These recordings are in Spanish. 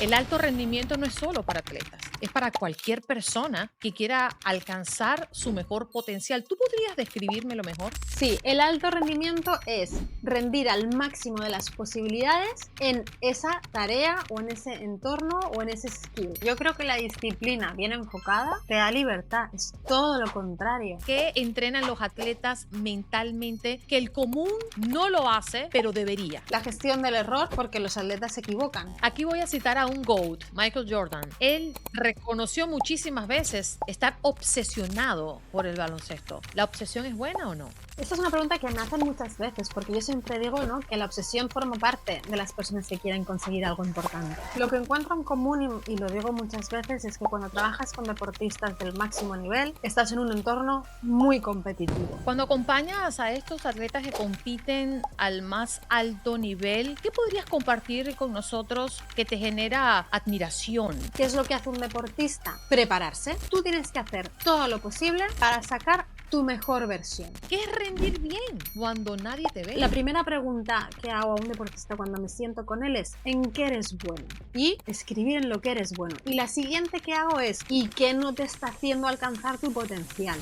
El alto rendimiento no es solo para atletas, es para cualquier persona que quiera alcanzar su mejor potencial. ¿Tú podrías describírmelo mejor? Sí, el alto rendimiento es rendir al máximo de las posibilidades en esa tarea o en ese entorno o en ese skill. Yo creo que la disciplina bien enfocada te da libertad, es todo lo contrario. ¿Qué entrenan los atletas mentalmente que el común no lo hace, pero debería? La gestión del error porque los atletas se equivocan. Aquí voy a citar a un GOAT, Michael Jordan. Él reconoció muchísimas veces estar obsesionado por el baloncesto. ¿La obsesión es buena o no? Esta es una pregunta que me hacen muchas veces, porque yo siempre digo, ¿no?, que la obsesión forma parte de las personas que quieren conseguir algo importante. Lo que encuentro en común, y lo digo muchas veces, es que cuando trabajas con deportistas del máximo nivel, estás en un entorno muy competitivo. Cuando acompañas a estos atletas que compiten al más alto nivel, ¿qué podrías compartir con nosotros que te genera admiración? ¿Qué es lo que hace un deportista? Prepararse. Tú tienes que hacer todo lo posible para sacar tu mejor versión. ¿Qué es rendir bien cuando nadie te ve? La primera pregunta que hago a un deportista cuando me siento con él es ¿en qué eres bueno? Y escribir en lo que eres bueno. Y la siguiente que hago es ¿y qué no te está haciendo alcanzar tu potencial?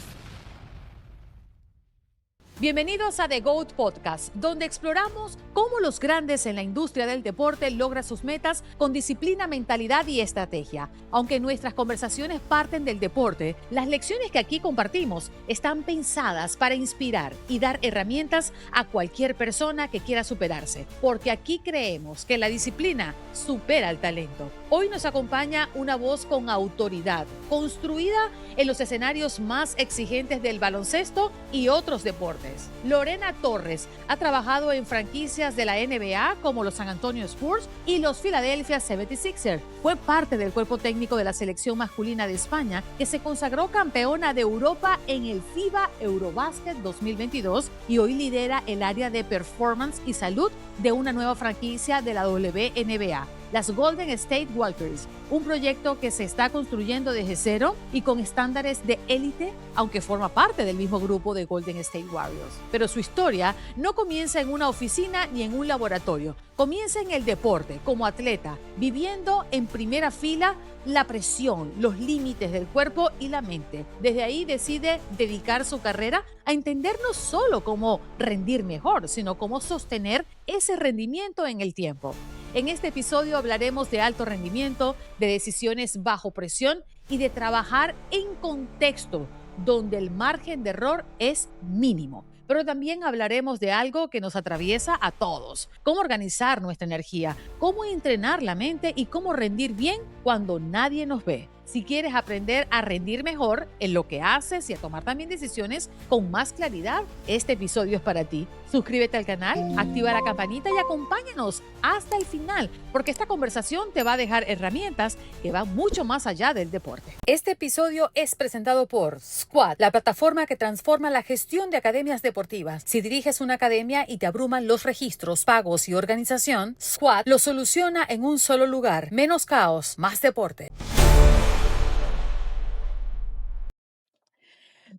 Bienvenidos a The GOAT Podcast, donde exploramos cómo los grandes en la industria del deporte logran sus metas con disciplina, mentalidad y estrategia. Aunque nuestras conversaciones parten del deporte, las lecciones que aquí compartimos están pensadas para inspirar y dar herramientas a cualquier persona que quiera superarse, porque aquí creemos que la disciplina supera al talento. Hoy nos acompaña una voz con autoridad, construida en los escenarios más exigentes del baloncesto y otros deportes. Lorena Torres ha trabajado en franquicias de la NBA como los San Antonio Spurs y los Philadelphia 76ers. Fue parte del cuerpo técnico de la selección masculina de España, que se consagró campeona de Europa en el FIBA Eurobasket 2022 y hoy lidera el área de performance y salud de una nueva franquicia de la WNBA, las Golden State Warriors, un proyecto que se está construyendo desde cero y con estándares de élite, aunque forma parte del mismo grupo de Golden State Warriors. Pero su historia no comienza en una oficina ni en un laboratorio, comienza en el deporte, como atleta, viviendo en primera fila la presión, los límites del cuerpo y la mente. Desde ahí decide dedicar su carrera a entender no solo cómo rendir mejor, sino cómo sostener ese rendimiento en el tiempo. En este episodio hablaremos de alto rendimiento, de decisiones bajo presión y de trabajar en contexto donde el margen de error es mínimo. Pero también hablaremos de algo que nos atraviesa a todos: cómo organizar nuestra energía, cómo entrenar la mente y cómo rendir bien cuando nadie nos ve. Si quieres aprender a rendir mejor en lo que haces y a tomar también decisiones con más claridad, este episodio es para ti. Suscríbete al canal, activa la campanita y acompáñanos hasta el final, porque esta conversación te va a dejar herramientas que van mucho más allá del deporte. Este episodio es presentado por Squad, la plataforma que transforma la gestión de academias deportivas. Si diriges una academia y te abruman los registros, pagos y organización, Squad lo soluciona en un solo lugar. Menos caos, más deporte.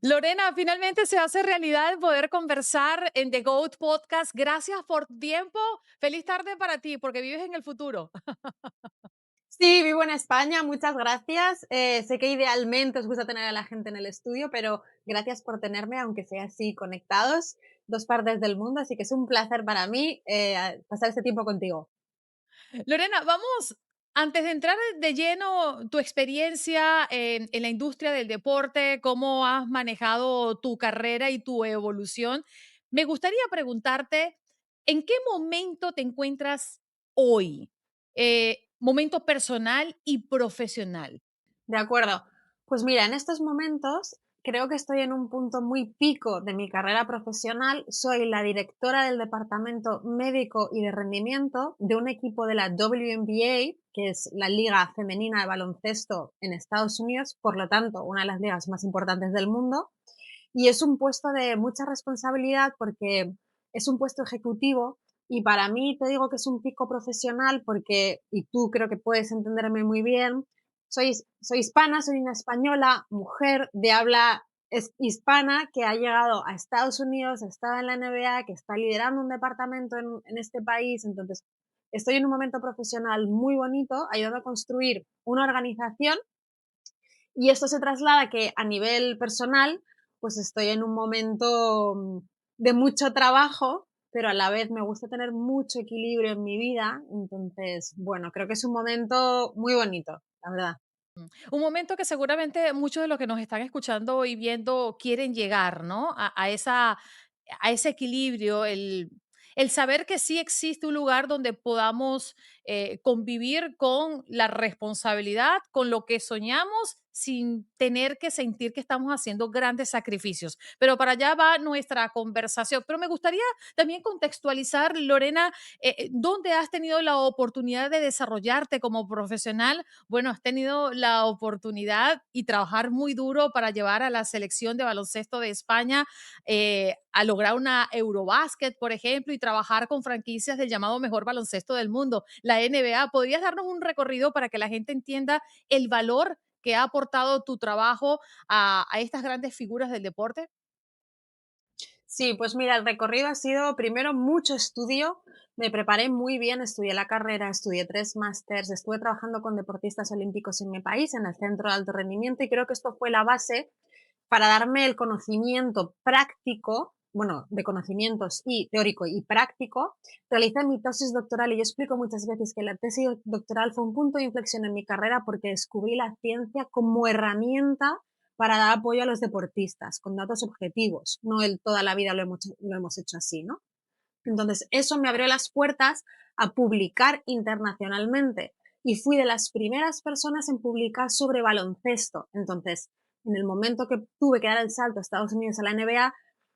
Lorena, finalmente se hace realidad el poder conversar en The GOAT Podcast. Gracias por tu tiempo. Feliz tarde para ti, porque vives en el futuro. Sí, vivo en España, muchas gracias. Sé que idealmente os gusta tener a la gente en el estudio, pero gracias por tenerme, aunque sea así conectados, dos partes del mundo, así que es un placer para mí pasar este tiempo contigo. Lorena, vamos, antes de entrar de lleno, tu experiencia en la industria del deporte, cómo has manejado tu carrera y tu evolución, me gustaría preguntarte, ¿en qué momento te encuentras hoy? Momento personal y profesional. De acuerdo. Pues mira, en estos momentos creo que estoy en un punto muy pico de mi carrera profesional. Soy la directora del departamento médico y de rendimiento de un equipo de la WNBA, que es la liga femenina de baloncesto en Estados Unidos, por lo tanto, una de las ligas más importantes del mundo. Y es un puesto de mucha responsabilidad porque es un puesto ejecutivo y para mí te digo que es un pico profesional porque, y tú creo que puedes entenderme muy bien, soy hispana, soy una española, mujer de habla hispana que ha llegado a Estados Unidos, está en la NBA, que está liderando un departamento en este país. Entonces, estoy en un momento profesional muy bonito, ayudando a construir una organización y esto se traslada que a nivel personal, pues estoy en un momento de mucho trabajo, pero a la vez me gusta tener mucho equilibrio en mi vida. Entonces, bueno, creo que es un momento muy bonito, la verdad. Un momento que seguramente muchos de los que nos están escuchando y viendo quieren llegar, ¿no? A ese equilibrio, el saber que sí existe un lugar donde podamos convivir con la responsabilidad, con lo que soñamos, sin tener que sentir que estamos haciendo grandes sacrificios. Pero para allá va nuestra conversación. Pero me gustaría también contextualizar, Lorena, ¿dónde has tenido la oportunidad de desarrollarte como profesional? Bueno, has tenido la oportunidad y trabajar muy duro para llevar a la selección de baloncesto de España a lograr una Eurobásquet, por ejemplo, y trabajar con franquicias del llamado mejor baloncesto del mundo, la NBA. ¿Podrías darnos un recorrido para que la gente entienda el valor que ha aportado tu trabajo a estas grandes figuras del deporte? Sí, pues mira, el recorrido ha sido primero mucho estudio. Me preparé muy bien, estudié la carrera, estudié 3 másters, estuve trabajando con deportistas olímpicos en mi país, en el Centro de Alto Rendimiento, y creo que esto fue la base para darme el conocimiento práctico, bueno, de conocimientos y teórico y práctico. Realicé mi tesis doctoral y yo explico muchas veces que la tesis doctoral fue un punto de inflexión en mi carrera porque descubrí la ciencia como herramienta para dar apoyo a los deportistas con datos objetivos, no el toda la vida lo hemos hecho así, ¿no? Entonces, eso me abrió las puertas a publicar internacionalmente y fui de las primeras personas en publicar sobre baloncesto. Entonces, en el momento que tuve que dar el salto a Estados Unidos a la NBA,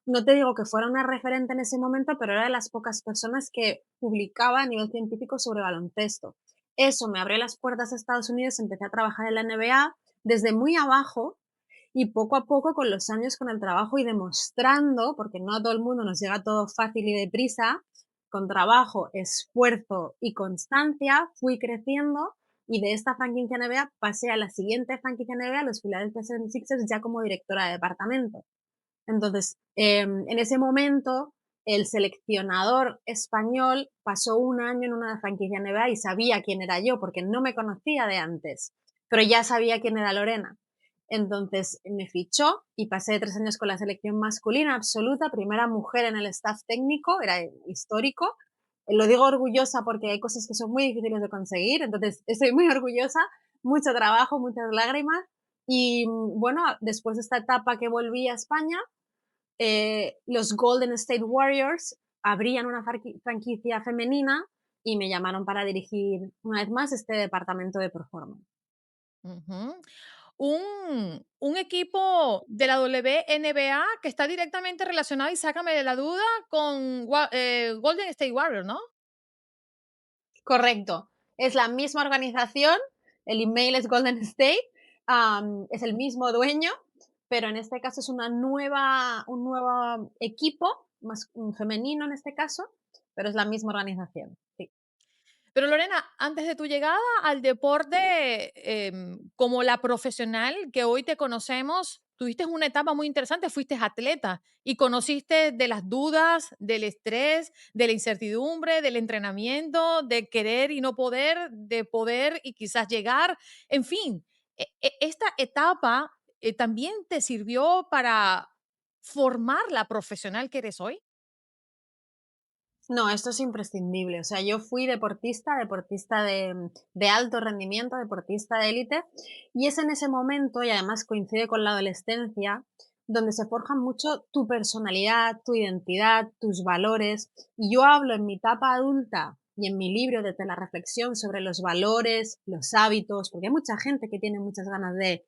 no te digo que fuera una referente en ese momento, pero era de las pocas personas que publicaba a nivel científico sobre baloncesto. Eso me abrió las puertas a Estados Unidos, empecé a trabajar en la NBA desde muy abajo y poco a poco, con los años, con el trabajo y demostrando, porque no a todo el mundo nos llega todo fácil y deprisa, con trabajo, esfuerzo y constancia, fui creciendo y de esta franquicia NBA pasé a la siguiente franquicia NBA, los Philadelphia 76ers, ya como directora de departamento. Entonces, en ese momento, el seleccionador español pasó un año en una franquicia NBA y sabía quién era yo, porque no me conocía de antes, pero ya sabía quién era Lorena. Entonces me fichó y pasé 3 años con la selección masculina absoluta, primera mujer en el staff técnico, era histórico. Lo digo orgullosa porque hay cosas que son muy difíciles de conseguir, entonces estoy muy orgullosa, mucho trabajo, muchas lágrimas. Y bueno, después de esta etapa que volví a España, los Golden State Warriors abrían una franquicia femenina y me llamaron para dirigir una vez más este departamento de performance. Ujú. Un equipo de la WNBA que está directamente relacionado, y sácame de la duda, con Golden State Warriors, ¿no? Correcto. Es la misma organización, el email es Golden State, es el mismo dueño, pero en este caso es un nuevo equipo, más femenino en este caso, pero es la misma organización. Sí. Pero Lorena, antes de tu llegada al deporte, como la profesional que hoy te conocemos, tuviste una etapa muy interesante, fuiste atleta y conociste de las dudas, del estrés, de la incertidumbre, del entrenamiento, de querer y no poder, de poder y quizás llegar, en fin, esta etapa también te sirvió para formar la profesional que eres hoy. No, esto es imprescindible. O sea, yo fui deportista, deportista de alto rendimiento, deportista de élite, y es en ese momento, y además coincide con la adolescencia, donde se forja mucho tu personalidad, tu identidad, tus valores. Y yo hablo en mi etapa adulta y en mi libro desde la reflexión sobre los valores, los hábitos, porque hay mucha gente que tiene muchas ganas de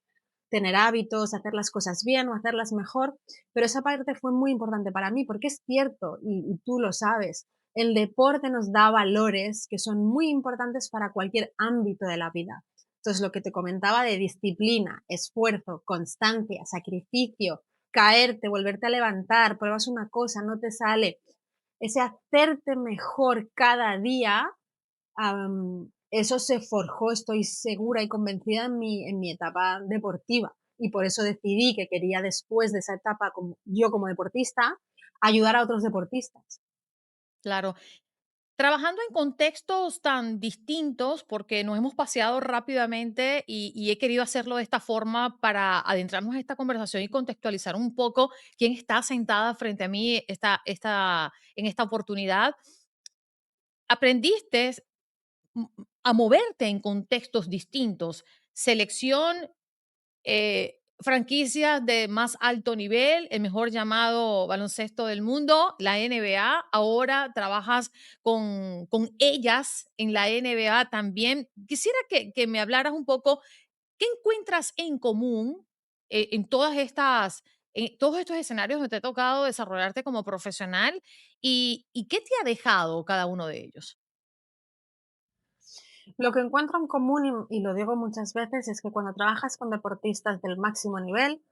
tener hábitos, hacer las cosas bien o hacerlas mejor, pero esa parte fue muy importante para mí, porque es cierto, y tú lo sabes, el deporte nos da valores que son muy importantes para cualquier ámbito de la vida. Entonces, lo que te comentaba de disciplina, esfuerzo, constancia, sacrificio, caerte, volverte a levantar, pruebas una cosa, no te sale, ese hacerte mejor cada día, eso se forjó, estoy segura y convencida en mi etapa deportiva. Y por eso decidí que quería, después de esa etapa, yo como deportista, ayudar a otros deportistas. Claro. Trabajando en contextos tan distintos, porque nos hemos paseado rápidamente y he querido hacerlo de esta forma para adentrarnos en esta conversación y contextualizar un poco quién está sentada frente a mí en esta oportunidad. Aprendiste a moverte en contextos distintos, selección, franquicias de más alto nivel, el mejor llamado baloncesto del mundo, la NBA. Ahora trabajas con ellas en la NBA también. Quisiera que me hablaras un poco, ¿qué encuentras en común en todos estos escenarios donde te ha tocado desarrollarte como profesional y qué te ha dejado cada uno de ellos? Lo que encuentro en común, y lo digo muchas veces, es que cuando trabajas con deportistas del máximo nivel,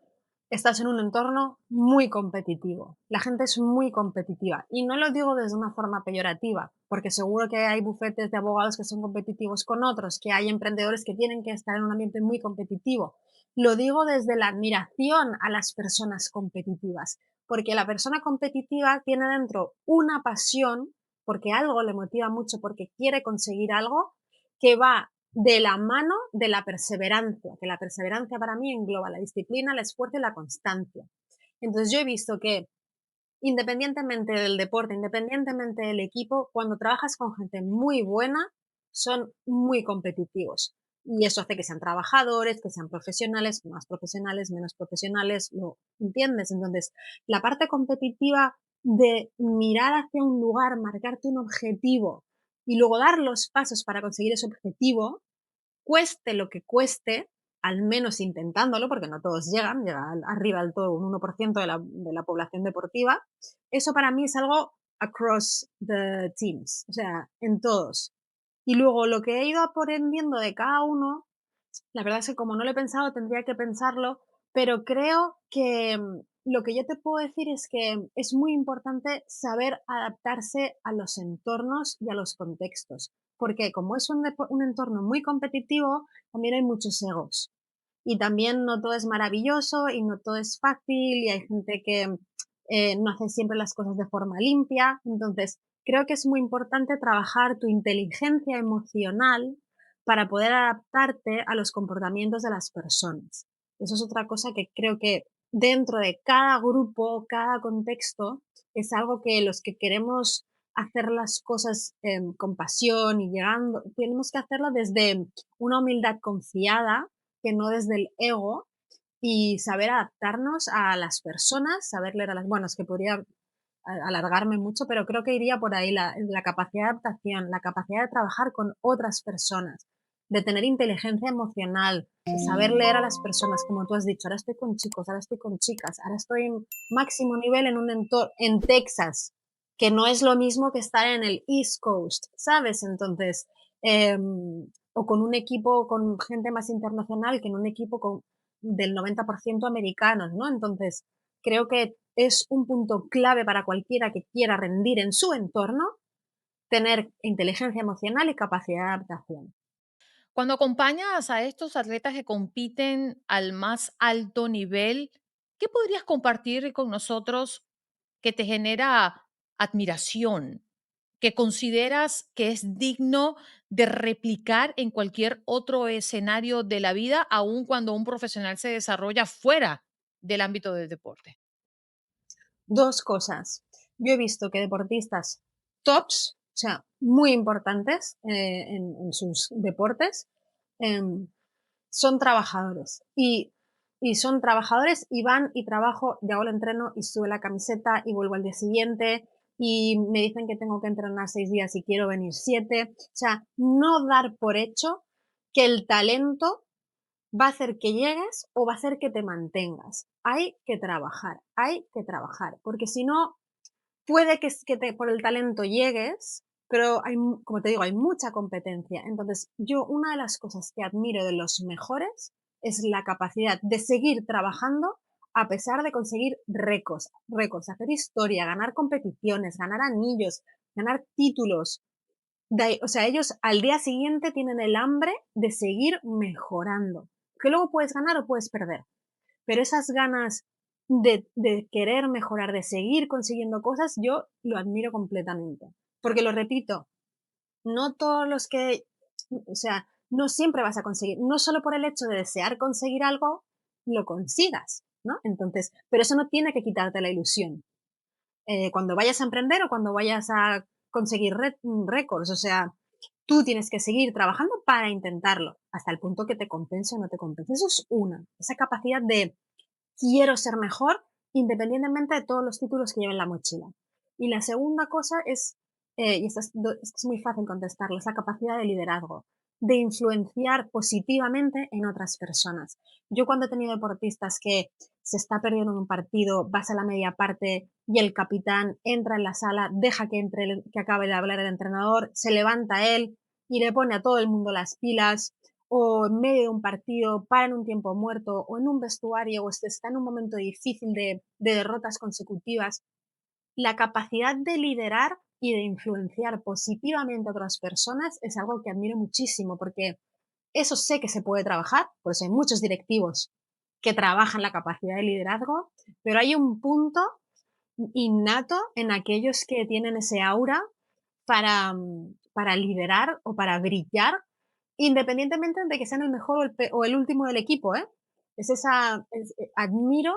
estás en un entorno muy competitivo. La gente es muy competitiva. Y no lo digo desde una forma peyorativa, porque seguro que hay bufetes de abogados que son competitivos con otros, que hay emprendedores que tienen que estar en un ambiente muy competitivo. Lo digo desde la admiración a las personas competitivas, porque la persona competitiva tiene dentro una pasión, porque algo le motiva mucho, porque quiere conseguir algo, que va de la mano de la perseverancia, que la perseverancia para mí engloba la disciplina, el esfuerzo y la constancia. Entonces yo he visto que independientemente del deporte, independientemente del equipo, cuando trabajas con gente muy buena, son muy competitivos. Y eso hace que sean trabajadores, que sean profesionales, menos profesionales, ¿lo entiendes? Entonces, la parte competitiva de mirar hacia un lugar, marcarte un objetivo y luego dar los pasos para conseguir ese objetivo, cueste lo que cueste, al menos intentándolo, porque no todos llegan, llega arriba del todo un 1% de la población deportiva, eso para mí es algo across the teams, o sea, en todos. Y luego lo que he ido aprendiendo de cada uno, la verdad es que como no lo he pensado, tendría que pensarlo, pero creo que lo que yo te puedo decir es que es muy importante saber adaptarse a los entornos y a los contextos, porque como es un entorno muy competitivo, también hay muchos egos. Y también no todo es maravilloso y no todo es fácil y hay gente que no hace siempre las cosas de forma limpia. Entonces, creo que es muy importante trabajar tu inteligencia emocional para poder adaptarte a los comportamientos de las personas. Eso es otra cosa que creo que dentro de cada grupo, cada contexto, es algo que los que queremos hacer las cosas con pasión y llegando, tenemos que hacerlo desde una humildad confiada, que no desde el ego, y saber adaptarnos a las personas, saber leer a las, bueno, es que podría alargarme mucho, pero creo que iría por ahí la capacidad de adaptación, la capacidad de trabajar con otras personas, de tener inteligencia emocional, de saber leer a las personas, como tú has dicho, ahora estoy con chicos, ahora estoy con chicas, ahora estoy en máximo nivel en un entorno, en Texas, que no es lo mismo que estar en el East Coast, ¿sabes? Entonces, o con un equipo con gente más internacional que en un equipo del 90% americanos, ¿no? Entonces, creo que es un punto clave para cualquiera que quiera rendir en su entorno, tener inteligencia emocional y capacidad de adaptación. Cuando acompañas a estos atletas que compiten al más alto nivel, ¿qué podrías compartir con nosotros que te genera admiración, que consideras que es digno de replicar en cualquier otro escenario de la vida, aun cuando un profesional se desarrolla fuera del ámbito del deporte? Dos cosas. Yo he visto que deportistas tops, o sea, muy importantes en sus deportes, em, son trabajadores. Y son trabajadores y van y trabajo, y hago el entreno y sube la camiseta y vuelvo al día siguiente y me dicen que tengo que entrenar 6 días y quiero venir 7. O sea, no dar por hecho que el talento va a hacer que llegues o va a hacer que te mantengas. Hay que trabajar, porque si no, puede que por el talento llegues, pero como te digo, hay mucha competencia. Entonces, yo una de las cosas que admiro de los mejores es la capacidad de seguir trabajando a pesar de conseguir récords, hacer historia, ganar competiciones, ganar anillos, ganar títulos. O sea, ellos al día siguiente tienen el hambre de seguir mejorando. Que luego puedes ganar o puedes perder, pero esas ganas de querer mejorar, de seguir consiguiendo cosas, yo lo admiro completamente. Porque lo repito, no todos los que, o sea, no siempre vas a conseguir, no solo por el hecho de desear conseguir algo, lo consigas, ¿no? Entonces, pero eso no tiene que quitarte la ilusión. Cuando vayas a emprender o cuando vayas a conseguir récords, o sea, tú tienes que seguir trabajando para intentarlo, hasta el punto que te compense o no te compense. Eso es una, esa capacidad de quiero ser mejor independientemente de todos los títulos que lleve en la mochila. Y la segunda cosa es, y esta es muy fácil contestarla, es la capacidad de liderazgo, de influenciar positivamente en otras personas. Yo cuando he tenido deportistas que se está perdiendo en un partido, vas a la media parte y el capitán entra en la sala, deja que entre que acabe de hablar el entrenador, se levanta él y le pone a todo el mundo las pilas, o en medio de un partido, para en un tiempo muerto, o en un vestuario, o está en un momento difícil de derrotas consecutivas, la capacidad de liderar y de influenciar positivamente a otras personas es algo que admiro muchísimo, porque eso sé que se puede trabajar, por eso hay muchos directivos que trabajan la capacidad de liderazgo, pero hay un punto innato en aquellos que tienen ese aura para liderar o para brillar, independientemente de que sean el mejor o el último del equipo, ¿eh? Admiro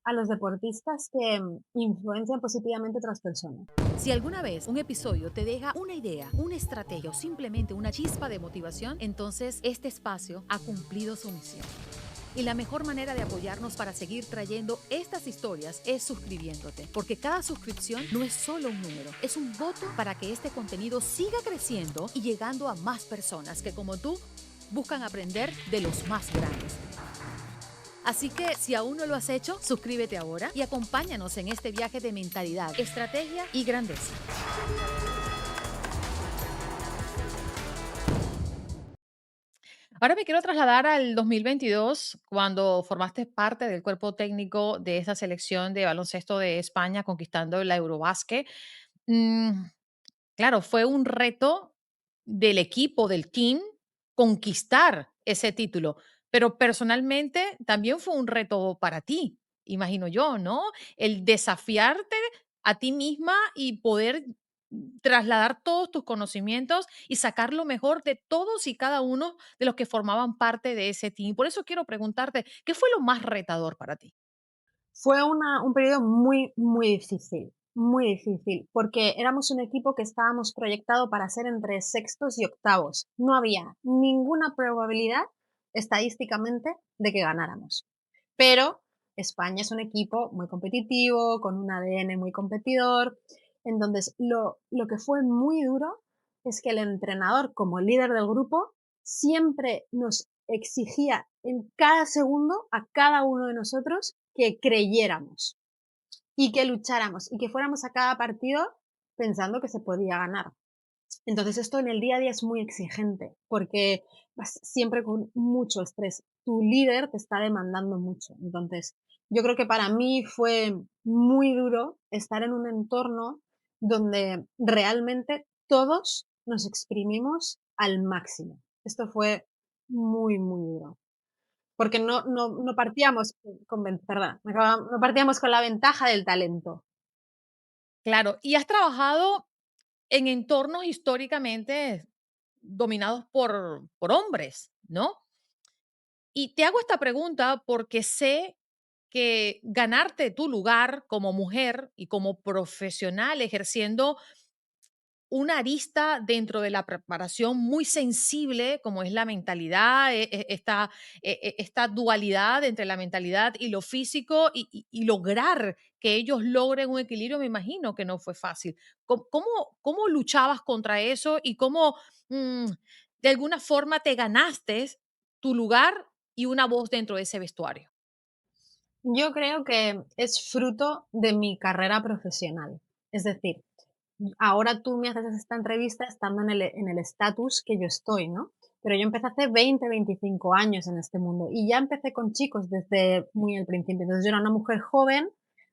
a los deportistas que influencian positivamente a otras personas. Si alguna vez un episodio te deja una idea, una estrategia o simplemente una chispa de motivación, entonces este espacio ha cumplido su misión. Y la mejor manera de apoyarnos para seguir trayendo estas historias es suscribiéndote, porque cada suscripción no es solo un número, es un voto para que este contenido siga creciendo y llegando a más personas que, como tú, buscan aprender de los más grandes. Así que si aún no lo has hecho, suscríbete ahora y acompáñanos en este viaje de mentalidad, estrategia y grandeza. Ahora me quiero trasladar al 2022, cuando formaste parte del cuerpo técnico de esa selección de baloncesto de España conquistando la Eurobasket. Mm, claro, fue un reto del equipo, del team, conquistar ese título, pero personalmente también fue un reto para ti, imagino yo, ¿no? El desafiarte a ti misma y poder trasladar todos tus conocimientos y sacar lo mejor de todos y cada uno de los que formaban parte de ese team. Por eso quiero preguntarte, ¿qué fue lo más retador para ti? Fue un periodo muy difícil, porque éramos un equipo que estábamos proyectado para ser entre sextos y octavos. No había ninguna probabilidad estadísticamente de que ganáramos. Pero España es un equipo muy competitivo, con un ADN muy competidor. Entonces, lo que fue muy duro es que el entrenador, como líder del grupo, siempre nos exigía en cada segundo a cada uno de nosotros que creyéramos y que lucháramos y que fuéramos a cada partido pensando que se podía ganar. Entonces esto en el día a día es muy exigente porque vas siempre con mucho estrés. Tu líder te está demandando mucho. Entonces yo creo que para mí fue muy duro estar en un entorno donde realmente todos nos exprimimos al máximo. Esto fue muy duro. Porque no partíamos perdón, no partíamos con la ventaja del talento. Claro, y has trabajado en entornos históricamente dominados por hombres, ¿no? Y te hago esta pregunta porque sé que ganarte tu lugar como mujer y como profesional ejerciendo una arista dentro de la preparación muy sensible, como es la mentalidad, esta dualidad entre la mentalidad y lo físico y lograr que ellos logren un equilibrio, me imagino que no fue fácil. ¿Cómo luchabas contra eso y cómo mm, de alguna forma te ganaste tu lugar y una voz dentro de ese vestuario? Yo creo que es fruto de mi carrera profesional. Es decir, ahora tú me haces esta entrevista estando en el estatus que yo estoy, ¿no? Pero yo empecé hace 20, 25 años en este mundo y ya empecé con chicos desde muy al principio. Entonces yo era una mujer joven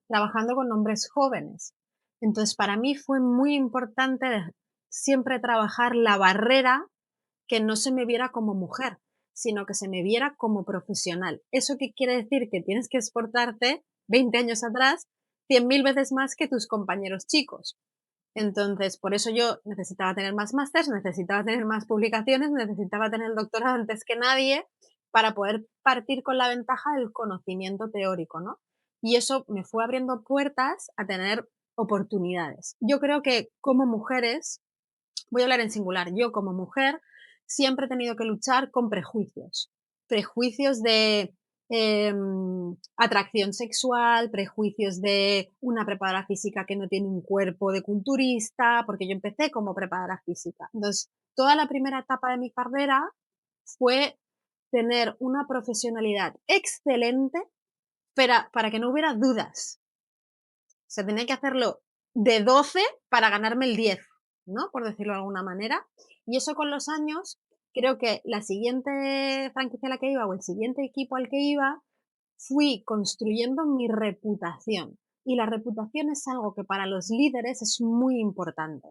trabajando con hombres jóvenes. Entonces para mí fue muy importante siempre trabajar la barrera que no se me viera como mujer, sino que se me viera como profesional. ¿Eso qué quiere decir? Que tienes que exportarte 20 años atrás 100.000 veces más que tus compañeros chicos. Entonces, por eso yo necesitaba tener más másters, necesitaba tener más publicaciones, necesitaba tener el doctorado antes que nadie para poder partir con la ventaja del conocimiento teórico, ¿no? Y eso me fue abriendo puertas a tener oportunidades. Yo creo que como mujeres, voy a hablar en singular, yo como mujer siempre he tenido que luchar con prejuicios. Prejuicios de atracción sexual, prejuicios de una preparadora física que no tiene un cuerpo de culturista, porque yo empecé como preparadora física. Entonces, toda la primera etapa de mi carrera fue tener una profesionalidad excelente para que no hubiera dudas. O sea, tenía que hacerlo de 12 para ganarme el 10, ¿no? Por decirlo de alguna manera. Y eso con los años, creo que la siguiente franquicia a la que iba o el siguiente equipo al que iba, fui construyendo mi reputación. Y la reputación es algo que para los líderes es muy importante.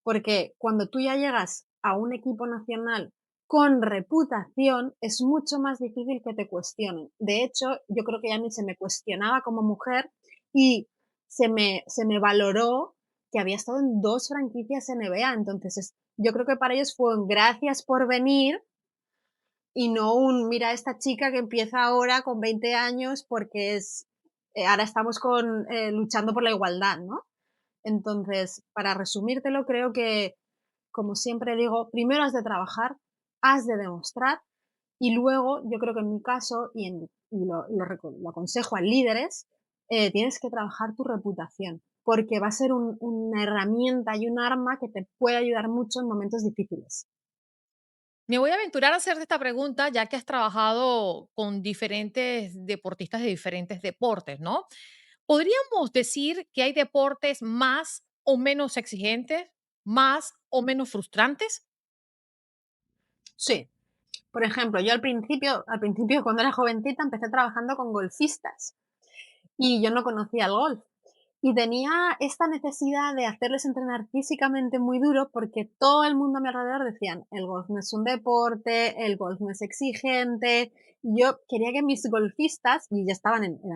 Porque cuando tú ya llegas a un equipo nacional con reputación, es mucho más difícil que te cuestionen. De hecho, yo creo que ya ni se me cuestionaba como mujer y se me valoró que había estado en 2 franquicias NBA. Entonces, yo creo que para ellos fue un gracias por venir y no un mira esta chica que empieza ahora con 20 años porque ahora estamos luchando por la igualdad, ¿no? Entonces, para resumírtelo, creo que, como siempre digo, primero has de trabajar, has de demostrar y luego, yo creo que en mi caso, y lo aconsejo a líderes, tienes que trabajar tu reputación, porque va a ser una herramienta y un arma que te puede ayudar mucho en momentos difíciles. Me voy a aventurar a hacerte esta pregunta ya que has trabajado con diferentes deportistas de diferentes deportes, ¿no? ¿Podríamos decir que hay deportes más o menos exigentes, más o menos frustrantes? Sí, por ejemplo, yo al principio cuando era jovencita empecé trabajando con golfistas y yo no conocía el golf. Y tenía esta necesidad de hacerles entrenar físicamente muy duro porque todo el mundo a mi alrededor decían, el golf no es un deporte, el golf no es exigente. Y yo quería que mis golfistas, y ya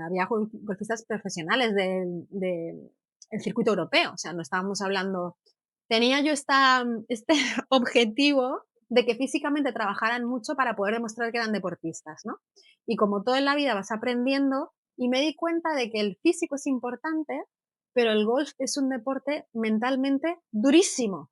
había golfistas profesionales del circuito europeo, o sea, no estábamos hablando, tenía yo este objetivo de que físicamente trabajaran mucho para poder demostrar que eran deportistas, ¿no? Y como todo en la vida vas aprendiendo, y me di cuenta de que el físico es importante, pero el golf es un deporte mentalmente durísimo,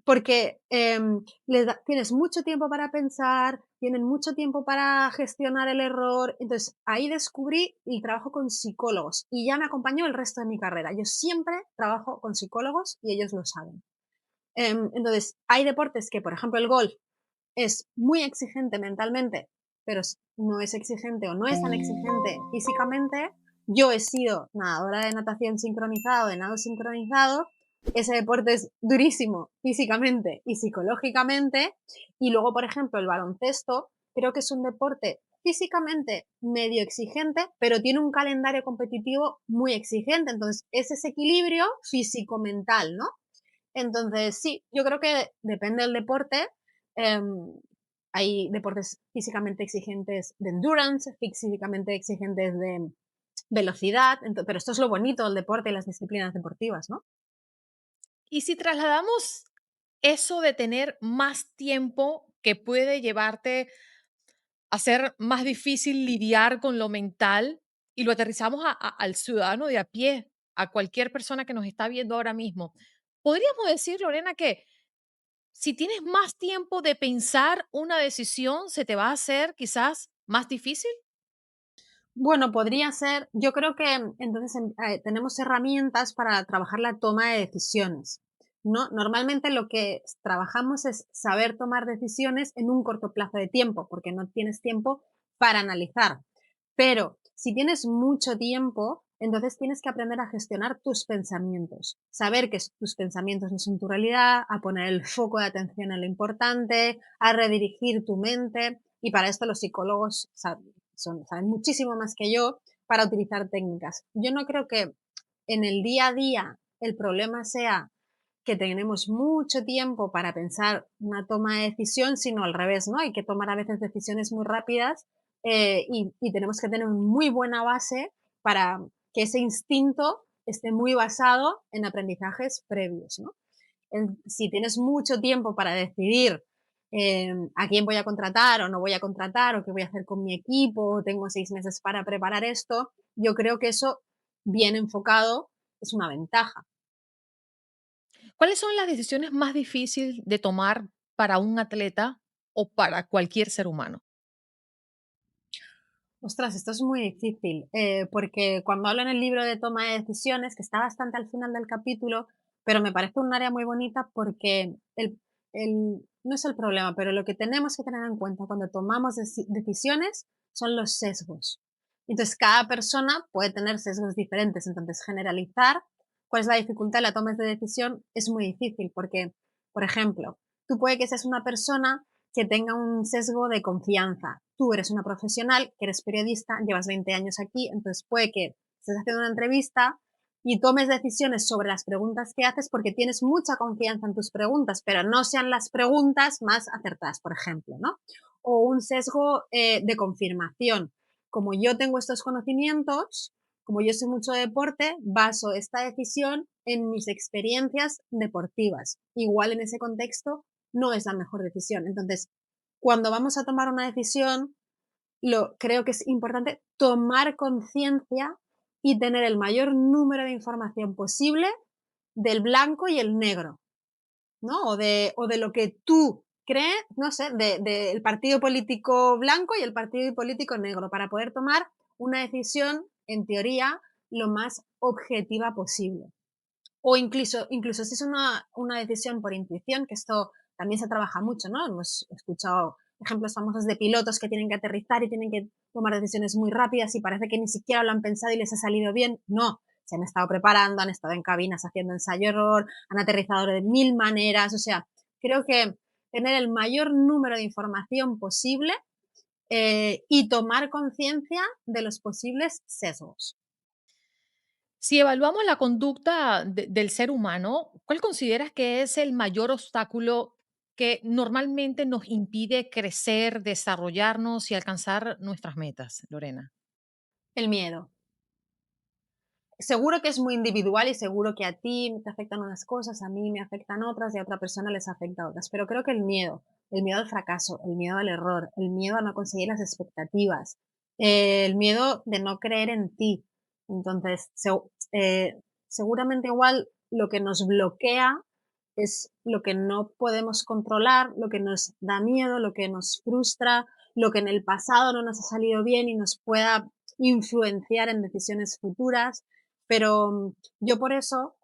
porque tienes mucho tiempo para pensar, tienen mucho tiempo para gestionar el error. Entonces, ahí descubrí el trabajo con psicólogos y ya me acompañó el resto de mi carrera. Yo siempre trabajo con psicólogos y ellos lo saben. Entonces, hay deportes que, por ejemplo, el golf es muy exigente mentalmente, pero no es exigente o no es tan exigente físicamente. Yo he sido nadadora de natación sincronizado, de nado sincronizado. Ese deporte es durísimo físicamente y psicológicamente. Y luego, por ejemplo, el baloncesto, creo que es un deporte físicamente medio exigente, pero tiene un calendario competitivo muy exigente. Entonces, es ese equilibrio físico-mental, ¿no? Entonces, sí, yo creo que depende del deporte. em, Hay deportes físicamente exigentes de endurance, físicamente exigentes de velocidad, pero esto es lo bonito del deporte y las disciplinas deportivas, ¿no? Y si trasladamos eso de tener más tiempo que puede llevarte a ser más difícil lidiar con lo mental y lo aterrizamos al ciudadano de a pie, a cualquier persona que nos está viendo ahora mismo, podríamos decir, Lorena, que si tienes más tiempo de pensar una decisión, se te va a hacer quizás más difícil. Bueno, podría ser. Yo creo que entonces tenemos herramientas para trabajar la toma de decisiones, ¿no? Normalmente lo que trabajamos es saber tomar decisiones en un corto plazo de tiempo, porque no tienes tiempo para analizar. Pero si tienes mucho tiempo, entonces tienes que aprender a gestionar tus pensamientos, saber que tus pensamientos no son tu realidad, a poner el foco de atención en lo importante, a redirigir tu mente. Y para esto los psicólogos saben muchísimo más que yo para utilizar técnicas. Yo no creo que en el día a día el problema sea que tenemos mucho tiempo para pensar una toma de decisión, sino al revés, ¿no? Hay que tomar a veces decisiones muy rápidas y tenemos que tener una muy buena base para que ese instinto esté muy basado en aprendizajes previos, ¿no? Si tienes mucho tiempo para decidir a quién voy a contratar o no voy a contratar, o qué voy a hacer con mi equipo, o tengo 6 meses para preparar esto, yo creo que eso, bien enfocado, es una ventaja. ¿Cuáles son las decisiones más difíciles de tomar para un atleta o para cualquier ser humano? Ostras, esto es muy difícil, porque cuando hablo en el libro de toma de decisiones, que está bastante al final del capítulo, pero me parece un área muy bonita porque no es el problema, pero lo que tenemos que tener en cuenta cuando tomamos decisiones son los sesgos. Entonces, cada persona puede tener sesgos diferentes, entonces generalizar cuál es la dificultad en la toma de decisión es muy difícil porque, por ejemplo, tú puede que seas una persona que tenga un sesgo de confianza. Tú eres una profesional, que eres periodista, llevas 20 años aquí, entonces puede que estés haciendo una entrevista y tomes decisiones sobre las preguntas que haces porque tienes mucha confianza en tus preguntas, pero no sean las preguntas más acertadas, por ejemplo, ¿no? O un sesgo de confirmación. Como yo tengo estos conocimientos, como yo sé mucho de deporte, baso esta decisión en mis experiencias deportivas. Igual en ese contexto no es la mejor decisión. Entonces, cuando vamos a tomar una decisión, creo que es importante tomar conciencia y tener el mayor número de información posible del blanco y el negro, ¿no? O de lo que tú crees, no sé, del partido político blanco y el partido político negro, para poder tomar una decisión, en teoría, lo más objetiva posible. O incluso si es una decisión por intuición, que esto también se trabaja mucho, ¿no? Hemos escuchado ejemplos famosos de pilotos que tienen que aterrizar y tienen que tomar decisiones muy rápidas y parece que ni siquiera lo han pensado y les ha salido bien. No, se han estado preparando, han estado en cabinas haciendo ensayo-error, han aterrizado de 1000 maneras. O sea, creo que tener el mayor número de información posible y tomar conciencia de los posibles sesgos. Si evaluamos la conducta del ser humano, ¿cuál consideras que es el mayor obstáculo que normalmente nos impide crecer, desarrollarnos y alcanzar nuestras metas, Lorena? El miedo. Seguro que es muy individual y seguro que a ti te afectan unas cosas, a mí me afectan otras y a otra persona les afecta otras, pero creo que el miedo al fracaso, el miedo al error, el miedo a no conseguir las expectativas, el miedo de no creer en ti. Entonces, seguramente igual lo que nos bloquea es lo que no podemos controlar, lo que nos da miedo, lo que nos frustra, lo que en el pasado no nos ha salido bien y nos pueda influenciar en decisiones futuras. Pero yo por eso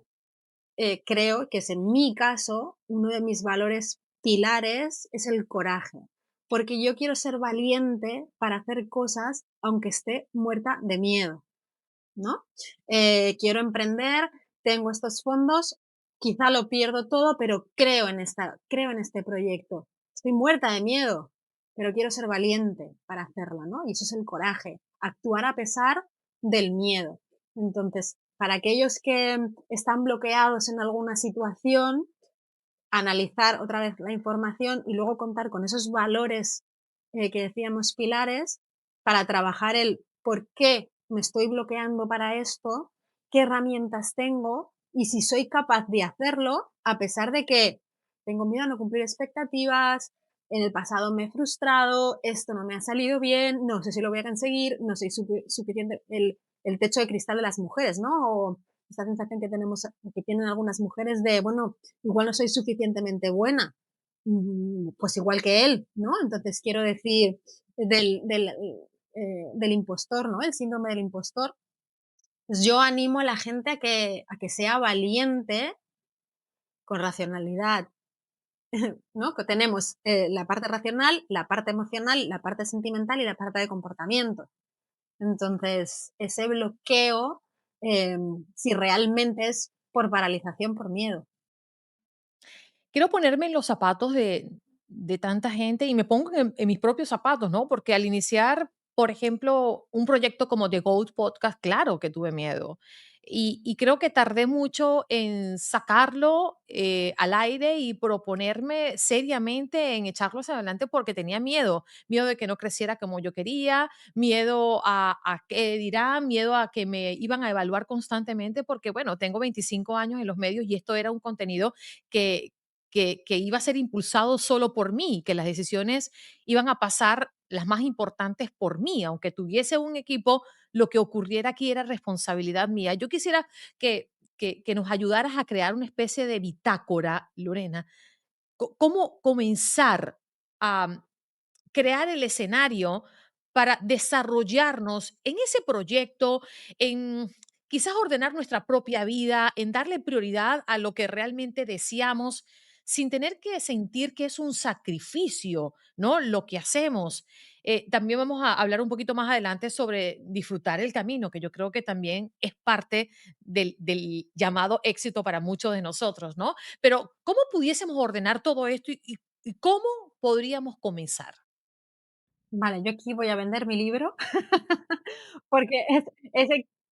creo que es en mi caso uno de mis valores pilares es el coraje, porque yo quiero ser valiente para hacer cosas aunque esté muerta de miedo, ¿no? Quiero emprender, tengo estos fondos, quizá lo pierdo todo, pero creo en este proyecto. Estoy muerta de miedo, pero quiero ser valiente para hacerlo, ¿no? Y eso es el coraje, actuar a pesar del miedo. Entonces, para aquellos que están bloqueados en alguna situación, analizar otra vez la información y luego contar con esos valores que decíamos pilares para trabajar el por qué me estoy bloqueando para esto, qué herramientas tengo y si soy capaz de hacerlo a pesar de que tengo miedo a no cumplir expectativas, en el pasado me he frustrado, esto no me ha salido bien, no sé si lo voy a conseguir, no soy suficiente, el techo de cristal de las mujeres, ¿no? O esta sensación que tenemos, que tienen algunas mujeres de, bueno, igual no soy suficientemente buena, pues igual que él, ¿no? Entonces quiero decir, del impostor, ¿no? El síndrome del impostor. Pues yo animo a la gente a que sea valiente con racionalidad, ¿no? Que tenemos la parte racional, la parte emocional, la parte sentimental y la parte de comportamiento. Entonces, ese bloqueo, si realmente es por paralización, por miedo. Quiero ponerme en los zapatos de tanta gente y me pongo en mis propios zapatos, ¿no? Porque al iniciar, por ejemplo, un proyecto como The GOAT Podcast, claro que tuve miedo. y creo que tardé mucho en sacarlo al aire y proponerme seriamente en echarlo hacia adelante porque tenía miedo, miedo de que no creciera como yo quería, miedo a qué dirán, miedo a que me iban a evaluar constantemente porque, bueno, tengo 25 años en los medios y esto era un contenido que, que iba a ser impulsado solo por mí, que las decisiones iban a pasar las más importantes por mí, aunque tuviese un equipo, lo que ocurriera aquí era responsabilidad mía. Yo quisiera que nos ayudaras a crear una especie de bitácora, Lorena, cómo comenzar a crear el escenario para desarrollarnos en ese proyecto, en quizás ordenar nuestra propia vida, en darle prioridad a lo que realmente deseamos, sin tener que sentir que es un sacrificio, ¿no? Lo que hacemos. También vamos a hablar un poquito más adelante sobre disfrutar el camino, que yo creo que también es parte del llamado éxito para muchos de nosotros, ¿no? Pero, ¿cómo pudiésemos ordenar todo esto y cómo podríamos comenzar? Vale, yo aquí voy a vender mi libro porque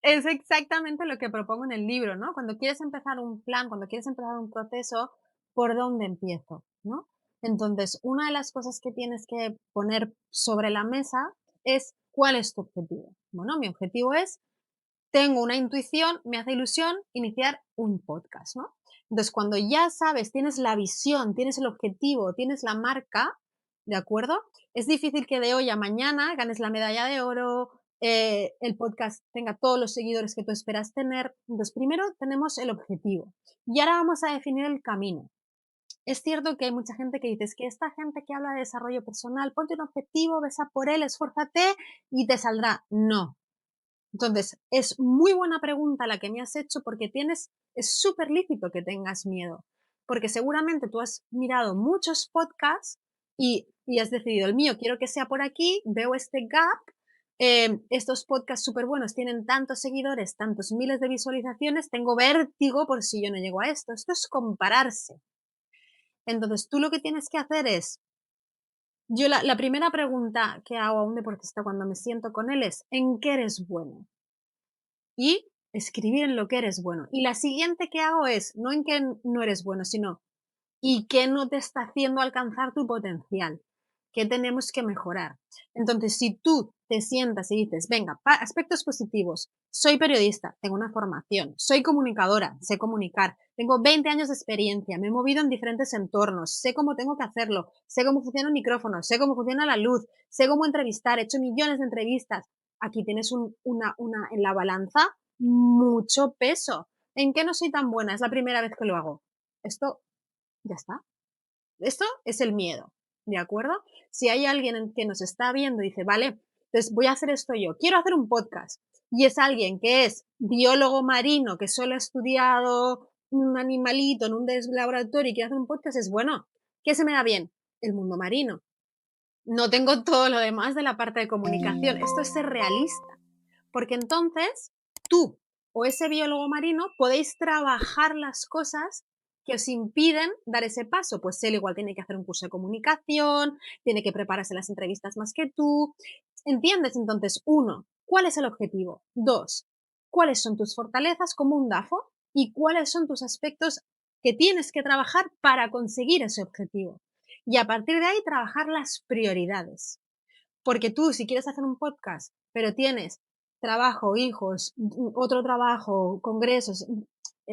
es exactamente lo que propongo en el libro, ¿no? Cuando quieres empezar un plan, cuando quieres empezar un proceso, ¿por dónde empiezo?, ¿no? Entonces, una de las cosas que tienes que poner sobre la mesa es, ¿cuál es tu objetivo? Bueno, mi objetivo es, tengo una intuición, me hace ilusión iniciar un podcast, ¿no? Entonces, cuando ya sabes, tienes la visión, tienes el objetivo, tienes la marca, ¿de acuerdo? Es difícil que de hoy a mañana ganes la medalla de oro, el podcast tenga todos los seguidores que tú esperas tener. Entonces, primero tenemos el objetivo y ahora vamos a definir el camino. Es cierto que hay mucha gente que dice, es que esta gente que habla de desarrollo personal, ponte un objetivo, ves a por él, esfuérzate y te saldrá. No, entonces, es muy buena pregunta la que me has hecho porque es súper lícito que tengas miedo, porque seguramente tú has mirado muchos podcasts y has decidido, el mío quiero que sea por aquí, veo este gap, estos podcasts súper buenos tienen tantos seguidores, tantos miles de visualizaciones, tengo vértigo por si yo no llego a esto. Esto es compararse. Entonces, tú lo que tienes que hacer es, yo la primera pregunta que hago a un deportista cuando me siento con él es, ¿en qué eres bueno? Y escribir en lo que eres bueno. Y la siguiente que hago es, no en qué no eres bueno, sino, ¿y qué no te está haciendo alcanzar tu potencial? ¿Qué tenemos que mejorar? Entonces, si tú te sientas y dices, venga, aspectos positivos, soy periodista, tengo una formación, soy comunicadora, sé comunicar, tengo 20 años de experiencia, me he movido en diferentes entornos, sé cómo tengo que hacerlo, sé cómo funciona el micrófono, sé cómo funciona la luz, sé cómo entrevistar, he hecho millones de entrevistas. Aquí tienes en la balanza mucho peso. ¿En qué no soy tan buena? Es la primera vez que lo hago. Esto ya está. Esto es el miedo, ¿de acuerdo? Si hay alguien que nos está viendo y dice, vale, entonces voy a hacer esto yo, quiero hacer un podcast, y es alguien que es biólogo marino, que solo ha estudiado un animalito en un laboratorio y quiere hacer un podcast, es bueno, ¿qué se me da bien? El mundo marino. No tengo todo lo demás de la parte de comunicación. Esto es ser realista. Porque entonces tú o ese biólogo marino podéis trabajar las cosas que os impiden dar ese paso. Pues él igual tiene que hacer un curso de comunicación, tiene que prepararse las entrevistas más que tú. ¿Entiendes? Entonces, uno, ¿cuál es el objetivo? Dos, ¿cuáles son tus fortalezas como un DAFO? Y cuáles son tus aspectos que tienes que trabajar para conseguir ese objetivo. Y a partir de ahí trabajar las prioridades. Porque tú, si quieres hacer un podcast, pero tienes trabajo, hijos, otro trabajo, congresos,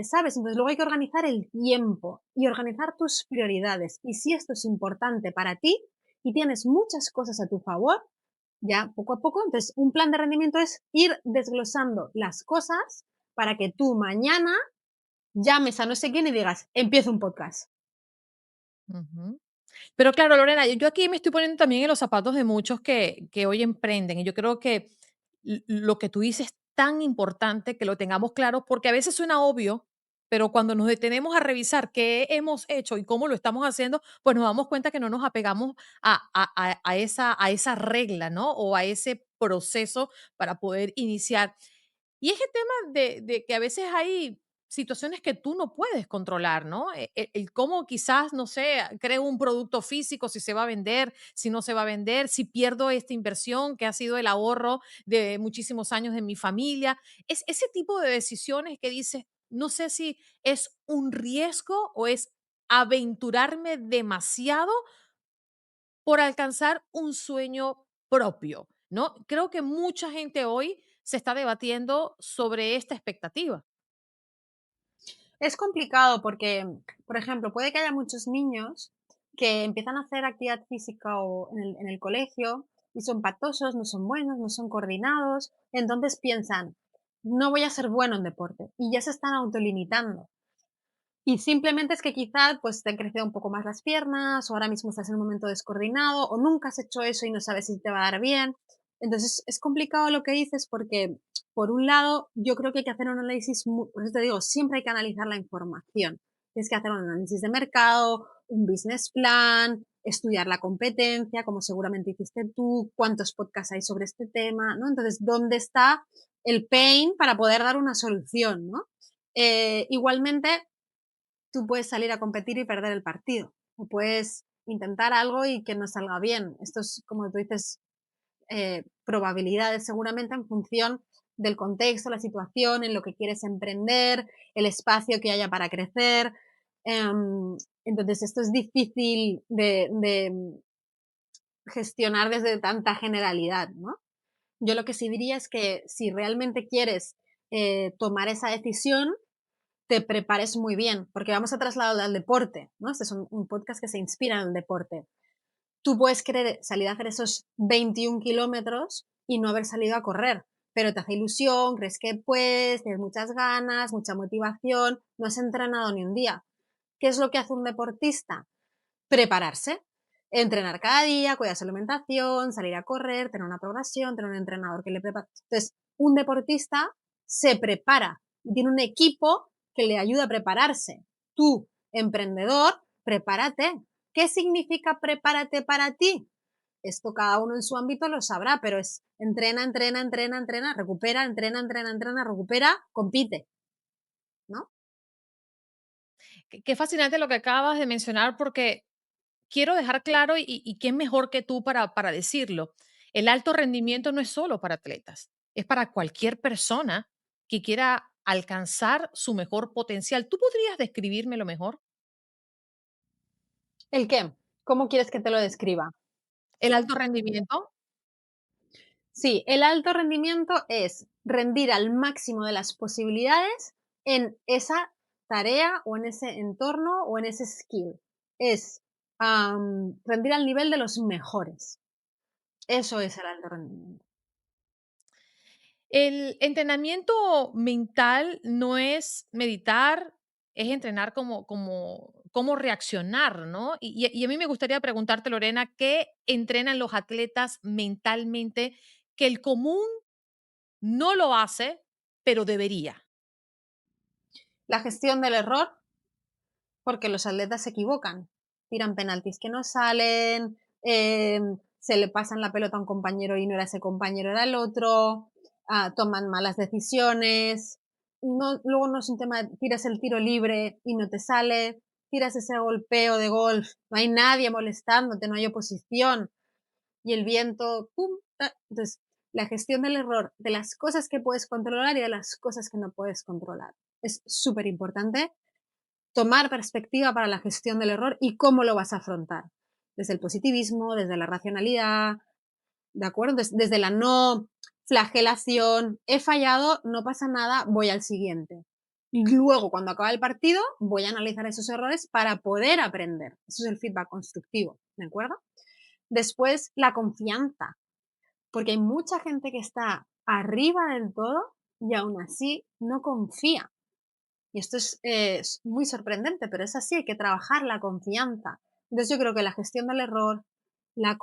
¿sabes? Entonces luego hay que organizar el tiempo y organizar tus prioridades. Y si esto es importante para ti y tienes muchas cosas a tu favor, ya poco a poco, entonces un plan de rendimiento es ir desglosando las cosas para que tú mañana llames a no sé quién y digas, empiezo un podcast. Ujú. Pero claro, Lorena, yo aquí me estoy poniendo también en los zapatos de muchos que hoy emprenden y yo creo que lo que tú dices es tan importante que lo tengamos claro porque a veces suena obvio, pero cuando nos detenemos a revisar qué hemos hecho y cómo lo estamos haciendo, pues nos damos cuenta que no nos apegamos a esa regla, ¿no? O a ese proceso para poder iniciar. Y ese tema de que a veces hay situaciones que tú no puedes controlar, ¿no? El cómo quizás, no sé, creo un producto físico, si se va a vender, si no se va a vender, si pierdo esta inversión que ha sido el ahorro de muchísimos años de mi familia. Es ese tipo de decisiones que dices, no sé si es un riesgo o es aventurarme demasiado por alcanzar un sueño propio, ¿no? Creo que mucha gente hoy se está debatiendo sobre esta expectativa. Es complicado porque, por ejemplo, puede que haya muchos niños que empiezan a hacer actividad física o en el colegio y son patosos, no son buenos, no son coordinados, entonces piensan, no voy a ser bueno en deporte y ya se están autolimitando. Y simplemente es que quizá, pues, te han crecido un poco más las piernas, o ahora mismo estás en un momento descoordinado, o nunca has hecho eso y no sabes si te va a dar bien. Entonces, es complicado lo que dices porque, por un lado, yo creo que hay que hacer un análisis por eso te digo, siempre hay que analizar la información. Tienes que hacer un análisis de mercado, un business plan, estudiar la competencia, como seguramente hiciste tú, cuántos podcasts hay sobre este tema, ¿no? Entonces, ¿dónde está el pain para poder dar una solución, no? Igualmente, tú puedes salir a competir y perder el partido, o puedes intentar algo y que no salga bien. Esto es, como tú dices, probabilidades seguramente en función del contexto, la situación, en lo que quieres emprender, el espacio que haya para crecer. Entonces, esto es difícil de gestionar desde tanta generalidad, ¿no? Yo lo que sí diría es que si realmente quieres tomar esa decisión, te prepares muy bien, porque vamos a trasladarlo al deporte, ¿no? Este es un podcast que se inspira en el deporte. Tú puedes querer salir a hacer esos 21 kilómetros y no haber salido a correr, pero te hace ilusión, crees que puedes, tienes muchas ganas, mucha motivación, no has entrenado ni un día. ¿Qué es lo que hace un deportista? Prepararse, entrenar cada día, cuidar su alimentación, salir a correr, tener una progresión, tener un entrenador que le prepara. Entonces, un deportista se prepara y tiene un equipo que le ayuda a prepararse. Tú, emprendedor, prepárate. ¿Qué significa prepárate para ti? Esto cada uno en su ámbito lo sabrá, pero es entrena, entrena, entrena, entrena, recupera, entrena, entrena, entrena, recupera, compite, ¿no? Qué fascinante lo que acabas de mencionar porque quiero dejar claro y quién mejor que tú para decirlo. El alto rendimiento no es solo para atletas, es para cualquier persona que quiera alcanzar su mejor potencial. ¿Tú podrías describírmelo mejor? ¿El qué? ¿Cómo quieres que te lo describa? El alto rendimiento. Sí, el alto rendimiento es rendir al máximo de las posibilidades en esa tarea o en ese entorno o en ese skill. Es rendir al nivel de los mejores. Eso es el alto rendimiento. El entrenamiento mental no es meditar, es entrenar cómo reaccionar, ¿no? Y a mí me gustaría preguntarte, Lorena, ¿qué entrenan los atletas mentalmente que el común no lo hace, pero debería? La gestión del error, porque los atletas se equivocan, tiran penaltis que no salen, se le pasan la pelota a un compañero y no era ese compañero, era el otro, toman malas decisiones. No, luego no es un tema de tiras el tiro libre y no te sale, tiras ese golpeo de golf, no hay nadie molestándote, no hay oposición y el viento, ¡pum! Entonces, la gestión del error, de las cosas que puedes controlar y de las cosas que no puedes controlar. Es súper importante tomar perspectiva para la gestión del error y cómo lo vas a afrontar. Desde el positivismo, desde la racionalidad, ¿de acuerdo? Desde la no flagelación. He fallado, no pasa nada, voy al siguiente. Y luego, cuando acaba el partido, voy a analizar esos errores para poder aprender. Eso es el feedback constructivo, ¿de acuerdo? Después, la confianza, porque hay mucha gente que está arriba del todo y aún así no confía. Y esto es muy sorprendente, pero es así, hay que trabajar la confianza. Entonces yo creo que la gestión del error, la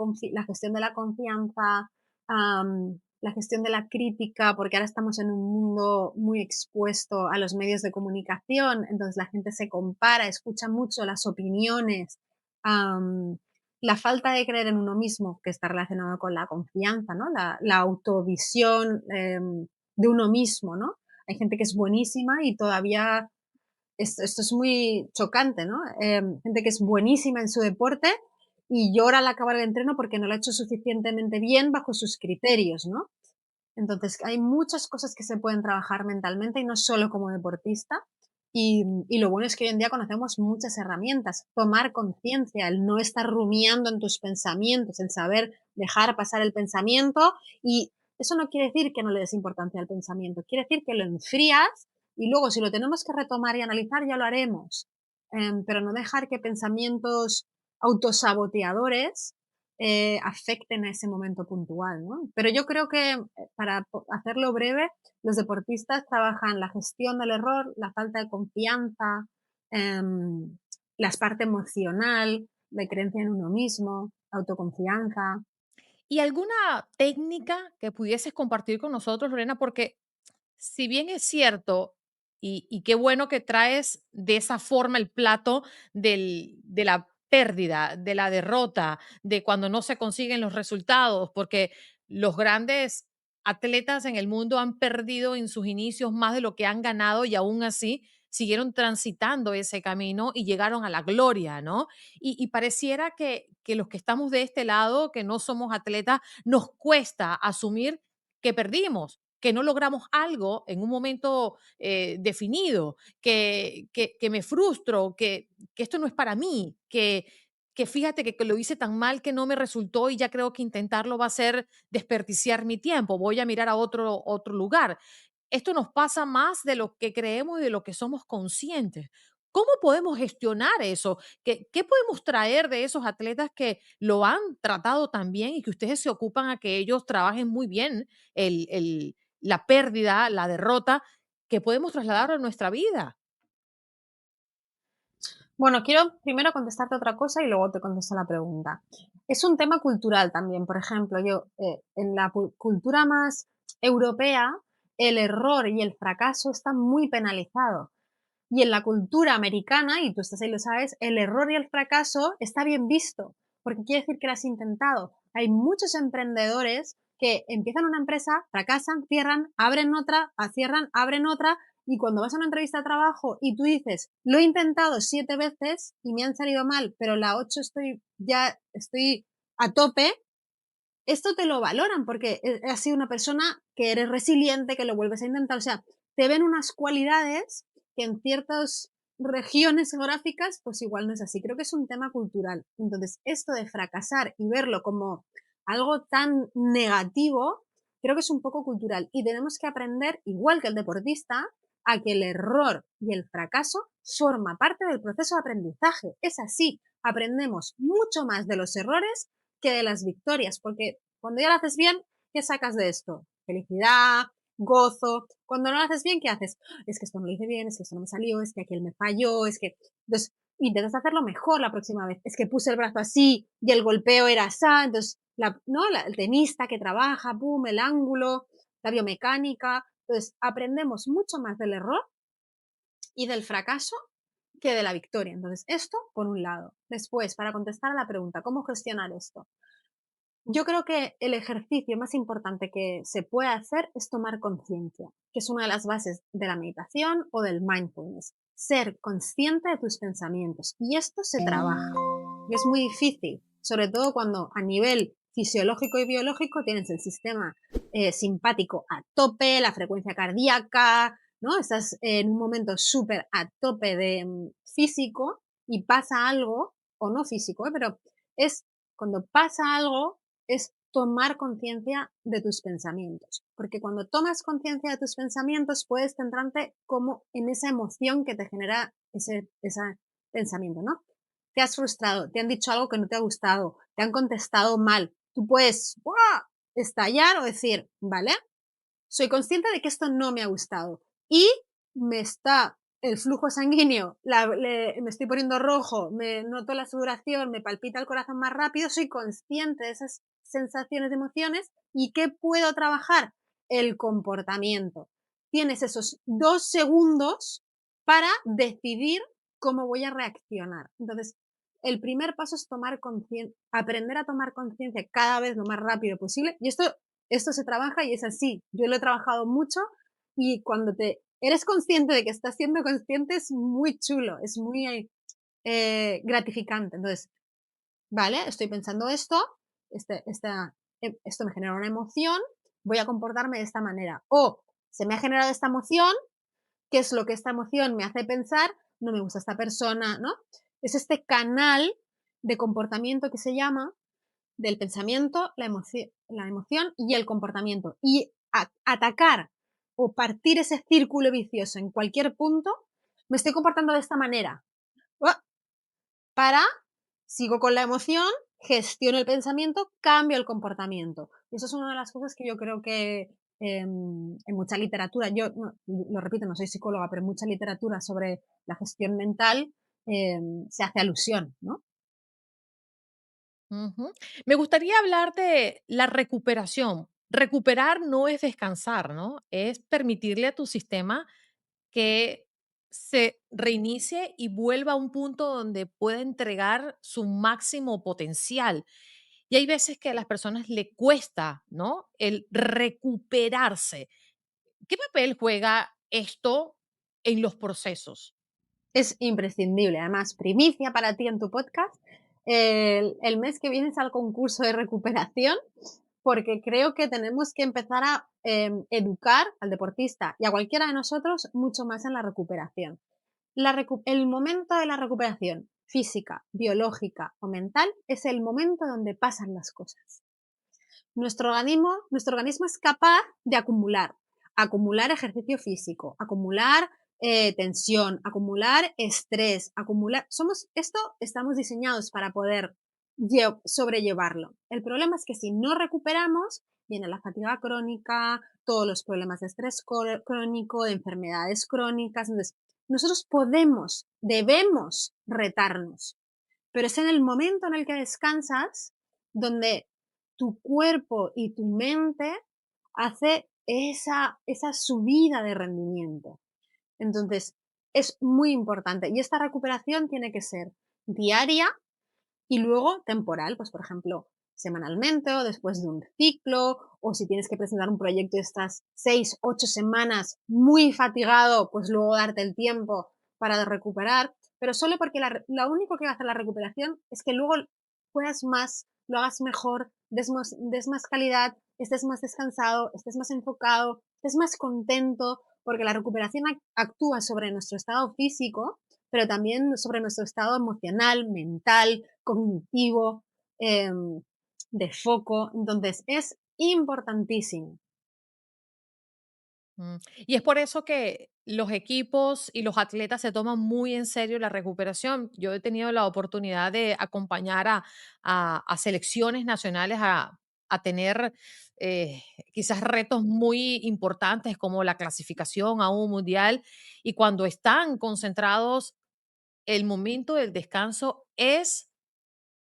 gestión de la confianza, la gestión de la crítica, porque ahora estamos en un mundo muy expuesto a los medios de comunicación, entonces la gente se compara, escucha mucho las opiniones, la falta de creer en uno mismo, que está relacionado con la confianza, ¿no? La autovisión de uno mismo, ¿no? Hay gente que es buenísima y todavía esto es muy chocante, ¿no? Gente que es buenísima en su deporte y llora al acabar el entreno porque no lo ha hecho suficientemente bien bajo sus criterios, ¿no? Entonces, hay muchas cosas que se pueden trabajar mentalmente y no solo como deportista. Y lo bueno es que hoy en día conocemos muchas herramientas. Tomar conciencia, el no estar rumiando en tus pensamientos, el saber dejar pasar el pensamiento. Y eso no quiere decir que no le des importancia al pensamiento, quiere decir que lo enfrías y luego si lo tenemos que retomar y analizar ya lo haremos. Pero no dejar que pensamientos autosaboteadores afecten a ese momento puntual, ¿no? Pero yo creo que, para hacerlo breve, los deportistas trabajan la gestión del error, la falta de confianza, em, la parte emocional, de creencia en uno mismo, autoconfianza. ¿Y alguna técnica que pudieses compartir con nosotros, Lorena? Porque si bien es cierto, y qué bueno que traes de esa forma el plato de la pérdida, de la derrota, de cuando no se consiguen los resultados, porque los grandes atletas en el mundo han perdido en sus inicios más de lo que han ganado y aún así siguieron transitando ese camino y llegaron a la gloria, ¿no? Y pareciera que los que estamos de este lado, que no somos atletas, nos cuesta asumir que perdimos, que no logramos algo en un momento definido, que me frustro, que esto no es para mí, que fíjate que lo hice tan mal que no me resultó y ya creo que intentarlo va a ser desperdiciar mi tiempo, voy a mirar a otro lugar. Esto nos pasa más de lo que creemos y de lo que somos conscientes. ¿Cómo podemos gestionar eso? ¿Qué podemos traer de esos atletas que lo han tratado tan bien y que ustedes se ocupan a que ellos trabajen muy bien la pérdida, la derrota, que podemos trasladar a nuestra vida? Bueno, quiero primero contestarte otra cosa y luego te contesto la pregunta. Es un tema cultural también. Por ejemplo, yo, en la cultura más europea, el error y el fracaso están muy penalizados. Y en la cultura americana, y tú estás ahí, lo sabes, el error y el fracaso está bien visto, porque quiere decir que lo has intentado. Hay muchos emprendedores que empiezan una empresa, fracasan, cierran, abren otra, cierran, abren otra, y cuando vas a una entrevista de trabajo y tú dices, lo he intentado 7 veces y me han salido mal, pero la 8 estoy a tope, esto te lo valoran porque has sido una persona que eres resiliente, que lo vuelves a intentar. O sea, te ven unas cualidades que en ciertas regiones geográficas, pues igual no es así. Creo que es un tema cultural. Entonces, esto de fracasar y verlo como algo tan negativo, creo que es un poco cultural. Y tenemos que aprender, igual que el deportista, a que el error y el fracaso forma parte del proceso de aprendizaje. Es así. Aprendemos mucho más de los errores que de las victorias, porque cuando ya lo haces bien, ¿qué sacas de esto? Felicidad, gozo. Cuando no lo haces bien, ¿qué haces? Es que esto no lo hice bien, es que esto no me salió, es que aquel me falló, es que... Entonces, intentas hacerlo mejor la próxima vez. Es que puse el brazo así y el golpeo era así. Entonces, el tenista que trabaja, pum, el ángulo, la biomecánica. Entonces, aprendemos mucho más del error y del fracaso que de la victoria. Entonces, esto por un lado. Después, para contestar a la pregunta, ¿cómo gestionar esto? Yo creo que el ejercicio más importante que se puede hacer es tomar conciencia, que es una de las bases de la meditación o del mindfulness. Ser consciente de tus pensamientos. Y esto se trabaja. Y es muy difícil, sobre todo cuando a nivel fisiológico y biológico tienes el sistema simpático a tope, la frecuencia cardíaca, ¿no? Estás en un momento súper a tope de físico y pasa algo, o no físico, pero es cuando pasa algo es tomar conciencia de tus pensamientos. Porque cuando tomas conciencia de tus pensamientos, puedes centrarte como en esa emoción que te genera ese pensamiento, ¿no? Te has frustrado, te han dicho algo que no te ha gustado, te han contestado mal. Tú puedes ¡buah! Estallar o decir, vale, soy consciente de que esto no me ha gustado y me está el flujo sanguíneo, me estoy poniendo rojo, me noto la sudoración, me palpita el corazón más rápido, soy consciente de esas sensaciones, de emociones y ¿qué puedo trabajar? El comportamiento. Tienes esos 2 segundos para decidir cómo voy a reaccionar. Entonces, el primer paso es aprender a tomar conciencia cada vez lo más rápido posible. Y esto se trabaja y es así. Yo lo he trabajado mucho y cuando te eres consciente de que estás siendo consciente es muy chulo, es muy gratificante. Entonces, vale, estoy pensando esto, esto me genera una emoción, voy a comportarme de esta manera. O se me ha generado esta emoción, ¿qué es lo que esta emoción me hace pensar? No me gusta esta persona, ¿no? Es este canal de comportamiento que se llama del pensamiento, la emoción y el comportamiento. Y atacar o partir ese círculo vicioso en cualquier punto, me estoy comportando de esta manera. ¡Ah! Para, sigo con la emoción, gestiono el pensamiento, cambio el comportamiento. Y eso es una de las cosas que yo creo que en mucha literatura, yo lo repito, no soy psicóloga, pero en mucha literatura sobre la gestión mental se hace alusión, ¿no? Ujú. Me gustaría hablar de la recuperación. Recuperar no es descansar, ¿no? Es permitirle a tu sistema que se reinicie y vuelva a un punto donde pueda entregar su máximo potencial. Y hay veces que a las personas le cuesta, ¿no? El recuperarse. ¿Qué papel juega esto en los procesos? Es imprescindible. Además, primicia para ti en tu podcast. El mes que viene es al concurso de recuperación, porque creo que tenemos que empezar a educar al deportista y a cualquiera de nosotros mucho más en la recuperación. El momento de la recuperación física, biológica o mental es el momento donde pasan las cosas. Nuestro organismo es capaz de acumular ejercicio físico, acumular tensión, acumular estrés, estamos diseñados para poder sobrellevarlo. El problema es que si no recuperamos, viene la fatiga crónica, todos los problemas de estrés crónico, de enfermedades crónicas. Entonces, nosotros debemos retarnos, pero es en el momento en el que descansas donde tu cuerpo y tu mente hace esa subida de rendimiento. Entonces, es muy importante. Y esta recuperación tiene que ser diaria y luego temporal, pues por ejemplo, semanalmente o después de un ciclo, o si tienes que presentar un proyecto y estás 6, 8 semanas muy fatigado, pues luego darte el tiempo para recuperar, pero solo porque lo único que va a hacer la recuperación es que luego puedas más, lo hagas mejor, des más calidad, estés más descansado, estés más enfocado, estés más contento, porque la recuperación actúa sobre nuestro estado físico, pero también sobre nuestro estado emocional, mental, cognitivo, de foco. Entonces, es importantísimo. Mm, y es por eso que los equipos y los atletas se toman muy en serio la recuperación. Yo he tenido la oportunidad de acompañar a selecciones nacionales a tener quizás retos muy importantes como la clasificación a un mundial y cuando están concentrados, el momento del descanso es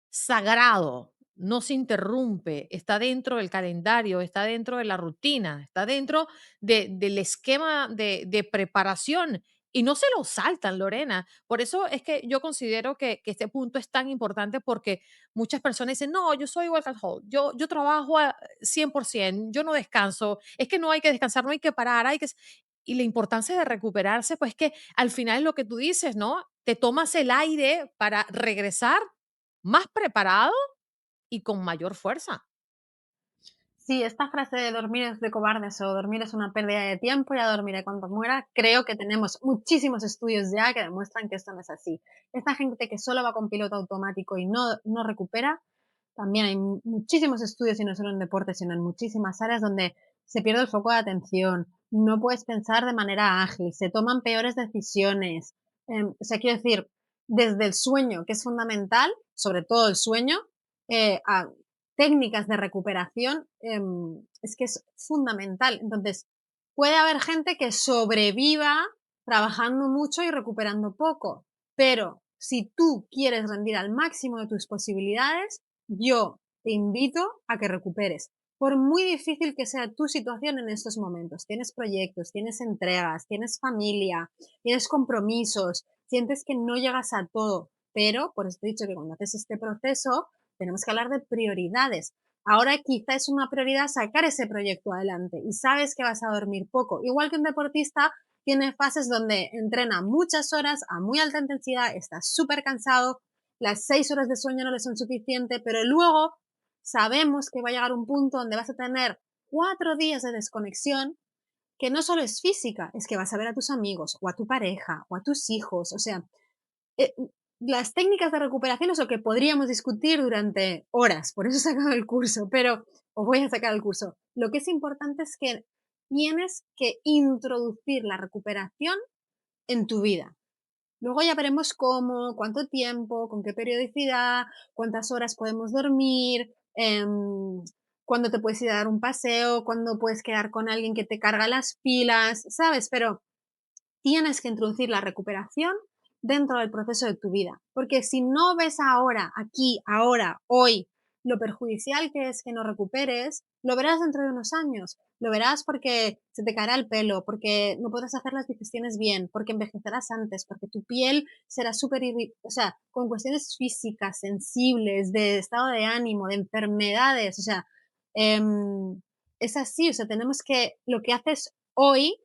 sagrado, no se interrumpe, está dentro del calendario, está dentro de la rutina, está dentro del esquema de preparación y no se lo saltan, Lorena. Por eso es que yo considero que este punto es tan importante porque muchas personas dicen, no, yo soy workaholic, yo trabajo a 100%, yo no descanso, es que no hay que descansar, no hay que parar, hay que... Y la importancia de recuperarse, pues que al final es lo que tú dices, ¿no? Te tomas el aire para regresar más preparado y con mayor fuerza. Sí, esta frase de dormir es de cobardes o dormir es una pérdida de tiempo, ya dormiré cuando muera, creo que tenemos muchísimos estudios ya que demuestran que esto no es así. Esta gente que solo va con piloto automático y no recupera, también hay muchísimos estudios, y no solo en deporte, sino en muchísimas áreas donde se pierde el foco de atención, no puedes pensar de manera ágil, se toman peores decisiones. O sea, quiero decir, desde el sueño, que es fundamental, sobre todo el sueño, a técnicas de recuperación, es que es fundamental. Entonces, puede haber gente que sobreviva trabajando mucho y recuperando poco, pero si tú quieres rendir al máximo de tus posibilidades, yo te invito a que recuperes. Por muy difícil que sea tu situación en estos momentos, tienes proyectos, tienes entregas, tienes familia, tienes compromisos, sientes que no llegas a todo, pero por eso te he dicho que cuando haces este proceso tenemos que hablar de prioridades. Ahora quizá es una prioridad sacar ese proyecto adelante y sabes que vas a dormir poco. Igual que un deportista tiene fases donde entrena muchas horas a muy alta intensidad, está súper cansado, las 6 horas de sueño no le son suficiente, pero luego sabemos que va a llegar un punto donde vas a tener 4 días de desconexión, que no solo es física, es que vas a ver a tus amigos, o a tu pareja, o a tus hijos, o sea, eh, las técnicas de recuperación es lo que podríamos discutir durante horas, por eso he sacado el curso, pero o voy a sacar el curso. Lo que es importante es que tienes que introducir la recuperación en tu vida. Luego ya veremos cómo, cuánto tiempo, con qué periodicidad, cuántas horas podemos dormir, cuándo te puedes ir a dar un paseo, cuándo puedes quedar con alguien que te carga las pilas, ¿sabes? Pero tienes que introducir la recuperación dentro del proceso de tu vida. Porque si no ves ahora, aquí, ahora, hoy, lo perjudicial que es que no recuperes, lo verás dentro de unos años. Lo verás porque se te caerá el pelo, porque no podrás hacer las digestiones bien, porque envejecerás antes, porque tu piel será súper o sea, con cuestiones físicas, sensibles, de estado de ánimo, de enfermedades, o sea, es así, o sea, tenemos que, lo que haces hoy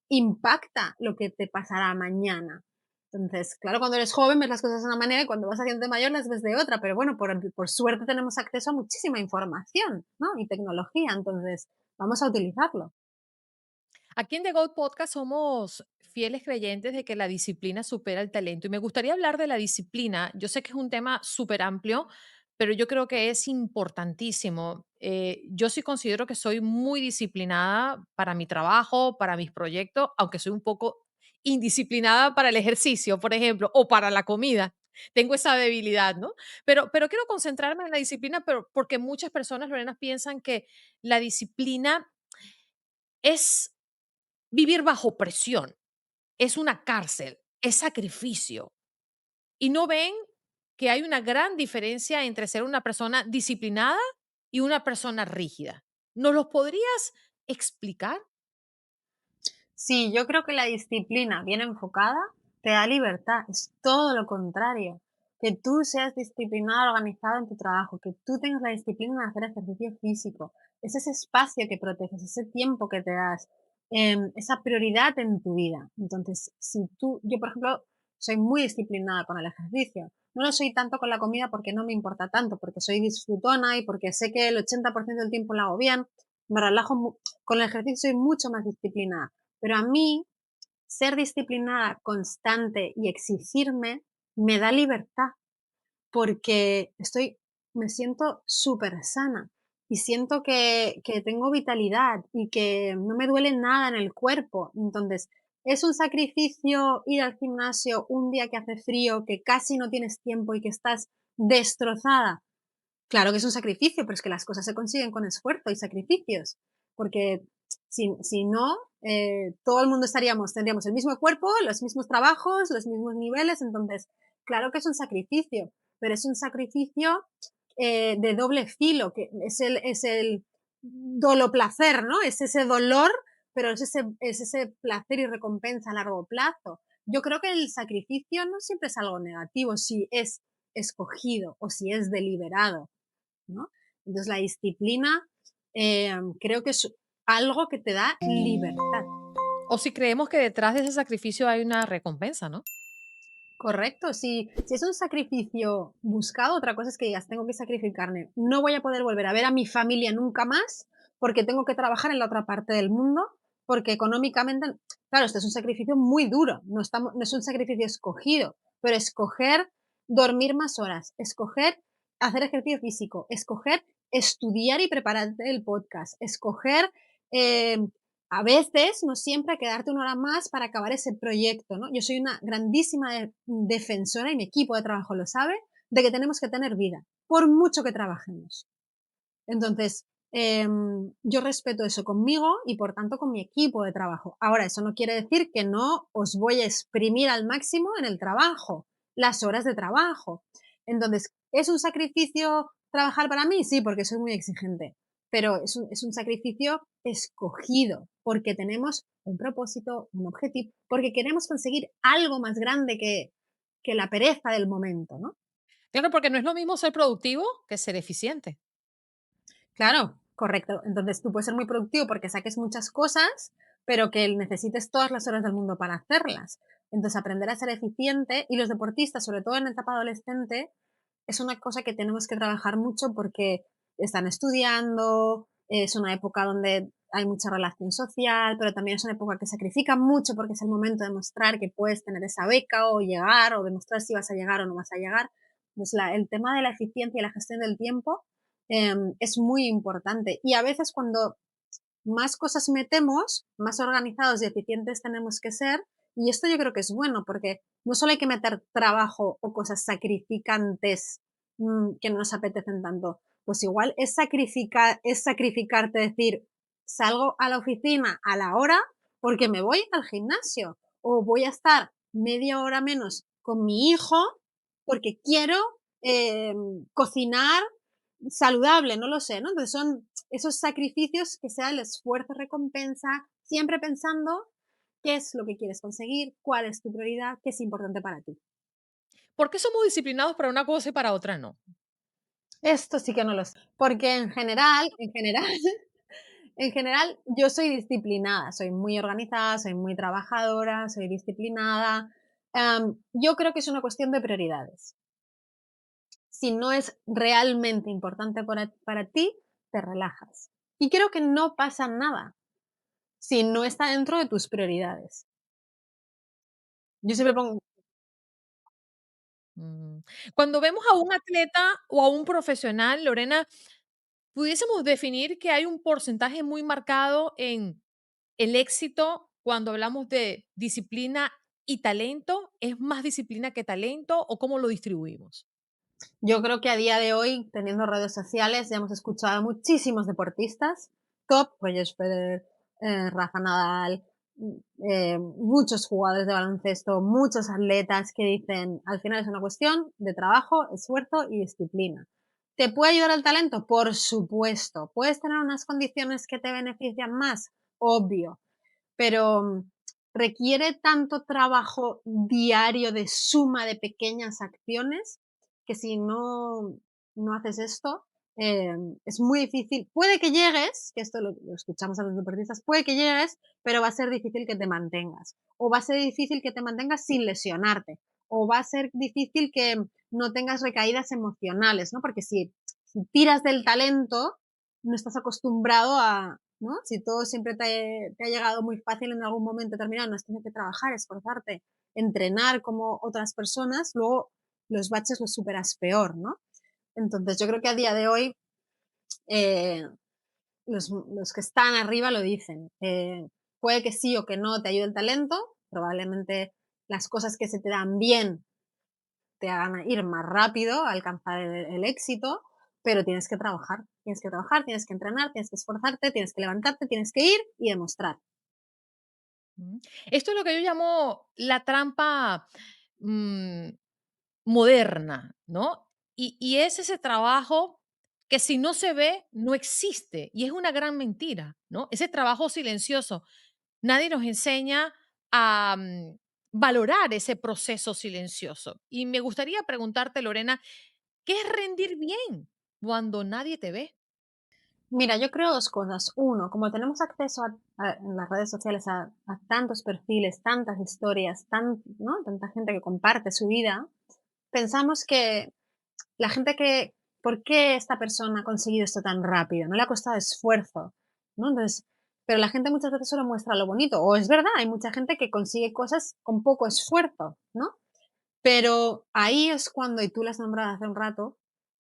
impacta lo que te pasará mañana. Entonces, claro, cuando eres joven ves las cosas de una manera y cuando vas haciendo mayor las ves de otra, pero bueno, por suerte tenemos acceso a muchísima información, ¿no? Y tecnología, entonces vamos a utilizarlo. Aquí en The Goat Podcast somos fieles creyentes de que la disciplina supera el talento. Y me gustaría hablar de la disciplina. Yo sé que es un tema súper amplio, pero yo creo que es importantísimo. Yo sí considero que soy muy disciplinada para mi trabajo, para mis proyectos, aunque soy un poco indisciplinada para el ejercicio, por ejemplo, o para la comida. Tengo esa debilidad, ¿no? Pero quiero concentrarme en la disciplina, pero porque muchas personas, Lorena, piensan que la disciplina es vivir bajo presión, es una cárcel, es sacrificio. Y no ven que hay una gran diferencia entre ser una persona disciplinada y una persona rígida. ¿Nos los podrías explicar? Sí, yo creo que la disciplina bien enfocada te da libertad, es todo lo contrario. Que tú seas disciplinado, organizado en tu trabajo, que tú tengas la disciplina de hacer ejercicio físico, es ese espacio que proteges, ese tiempo que te das, esa prioridad en tu vida. Entonces, si tú, yo por ejemplo, soy muy disciplinada con el ejercicio. No lo soy tanto con la comida porque no me importa tanto, porque soy disfrutona y porque sé que el 80% del tiempo lo hago bien. Me relajo, con el ejercicio soy mucho más disciplinada, pero a mí, ser disciplinada, constante y exigirme me da libertad, porque me siento súper sana y siento que tengo vitalidad y que no me duele nada en el cuerpo. Entonces, es un sacrificio ir al gimnasio un día que hace frío, que casi no tienes tiempo y que estás destrozada. Claro que es un sacrificio, pero es que las cosas se consiguen con esfuerzo y sacrificios, porque si no, todo el mundo tendríamos el mismo cuerpo, los mismos trabajos, los mismos niveles, entonces, claro que es un sacrificio, pero es un sacrificio de doble filo, que es el dolo placer, ¿no? Es ese dolor, pero es ese placer y recompensa a largo plazo. Yo creo que el sacrificio no siempre es algo negativo si es escogido o si es deliberado, ¿no? Entonces la disciplina, creo que es algo que te da libertad. O si creemos que detrás de ese sacrificio hay una recompensa, ¿no? Correcto, si es un sacrificio buscado, otra cosa es que digas, tengo que sacrificarme, no voy a poder volver a ver a mi familia nunca más porque tengo que trabajar en la otra parte del mundo, porque económicamente, claro, esto es un sacrificio muy duro, no es un sacrificio escogido, pero escoger dormir más horas, escoger hacer ejercicio físico, escoger estudiar y prepararte el podcast, escoger eh, a veces, no siempre, quedarte una hora más para acabar ese proyecto, ¿no? Yo soy una grandísima defensora, y mi equipo de trabajo lo sabe, de que tenemos que tener vida, por mucho que trabajemos. Entonces, yo respeto eso conmigo y por tanto con mi equipo de trabajo. Ahora, eso no quiere decir que no os voy a exprimir al máximo en el trabajo, las horas de trabajo. Entonces, ¿es un sacrificio trabajar para mí? Sí, porque soy muy exigente, pero es un sacrificio escogido, porque tenemos un propósito, un objetivo, porque queremos conseguir algo más grande que la pereza del momento, ¿no? Claro, porque no es lo mismo ser productivo que ser eficiente. Claro, correcto. Entonces tú puedes ser muy productivo porque saques muchas cosas, pero que necesites todas las horas del mundo para hacerlas. Entonces, aprender a ser eficiente, y los deportistas, sobre todo en la etapa adolescente, es una cosa que tenemos que trabajar mucho porque están estudiando, es una época donde hay mucha relación social, pero también es una época que sacrifica mucho porque es el momento de mostrar que puedes tener esa beca o llegar, o demostrar si vas a llegar o no vas a llegar. Pues el tema de la eficiencia y la gestión del tiempo es muy importante. Y a veces cuando más cosas metemos, más organizados y eficientes tenemos que ser. Y esto yo creo que es bueno, porque no solo hay que meter trabajo o cosas sacrificantes que no nos apetecen tanto, pues igual es sacrificarte, decir, salgo a la oficina a la hora porque me voy al gimnasio, o voy a estar media hora menos con mi hijo porque quiero cocinar saludable, no lo sé, ¿no? Entonces son esos sacrificios que sea el esfuerzo recompensa, siempre pensando qué es lo que quieres conseguir, cuál es tu prioridad, qué es importante para ti. ¿Por qué somos disciplinados para una cosa y para otra no? Esto sí que no lo sé, porque en general yo soy disciplinada, soy muy organizada, soy muy trabajadora, soy disciplinada. Yo creo que es una cuestión de prioridades. Si no es realmente importante para ti, te relajas. Y creo que no pasa nada si no está dentro de tus prioridades. Yo siempre pongo Mm. Cuando vemos a un atleta o a un profesional, Lorena, pudiésemos definir que hay un porcentaje muy marcado en el éxito cuando hablamos de disciplina y talento. ¿Es más disciplina que talento o cómo lo distribuimos? Yo creo que a día de hoy, teniendo redes sociales, ya hemos escuchado a muchísimos deportistas top, Roger Federer, Rafa Nadal, muchos jugadores de baloncesto, muchos atletas que dicen, al final es una cuestión de trabajo, esfuerzo y disciplina. ¿Te puede ayudar el talento? Por supuesto. ¿Puedes tener unas condiciones que te benefician más? Obvio, pero requiere tanto trabajo diario de suma de pequeñas acciones que si no haces esto, es muy difícil. Puede que llegues, que esto lo escuchamos a los deportistas, puede que llegues, pero va a ser difícil que te mantengas. O va a ser difícil que te mantengas sin lesionarte. O va a ser difícil que no tengas recaídas emocionales, ¿no? Porque si tiras del talento, no estás acostumbrado a, ¿no? Si todo siempre te ha llegado muy fácil en algún momento determinado, no has tenido que trabajar, esforzarte, entrenar como otras personas, luego los baches los superas peor, ¿no? Entonces yo creo que a día de hoy eh, los que están arriba lo dicen. Puede que sí o que no te ayude el talento, probablemente las cosas que se te dan bien te hagan ir más rápido a alcanzar el éxito, pero tienes que trabajar, tienes que entrenar, tienes que esforzarte, tienes que levantarte, tienes que ir y demostrar. Mm. Esto es lo que yo llamo la trampa mm, moderna, ¿no? Y es ese trabajo que si no se ve, no existe. Y es una gran mentira, ¿no? Ese trabajo silencioso. Nadie nos enseña a valorar ese proceso silencioso. Y me gustaría preguntarte, Lorena, ¿qué es rendir bien cuando nadie te ve? Mira, yo creo dos cosas. Uno, como tenemos acceso en las redes sociales a tantos perfiles, tantas historias, ¿no? Tanta gente que comparte su vida, pensamos que la gente que, ¿por qué esta persona ha conseguido esto tan rápido? No le ha costado esfuerzo, ¿no? Entonces, pero la gente muchas veces solo muestra lo bonito, o es verdad, hay mucha gente que consigue cosas con poco esfuerzo, ¿no? Pero ahí es cuando, y tú lo has nombrado hace un rato,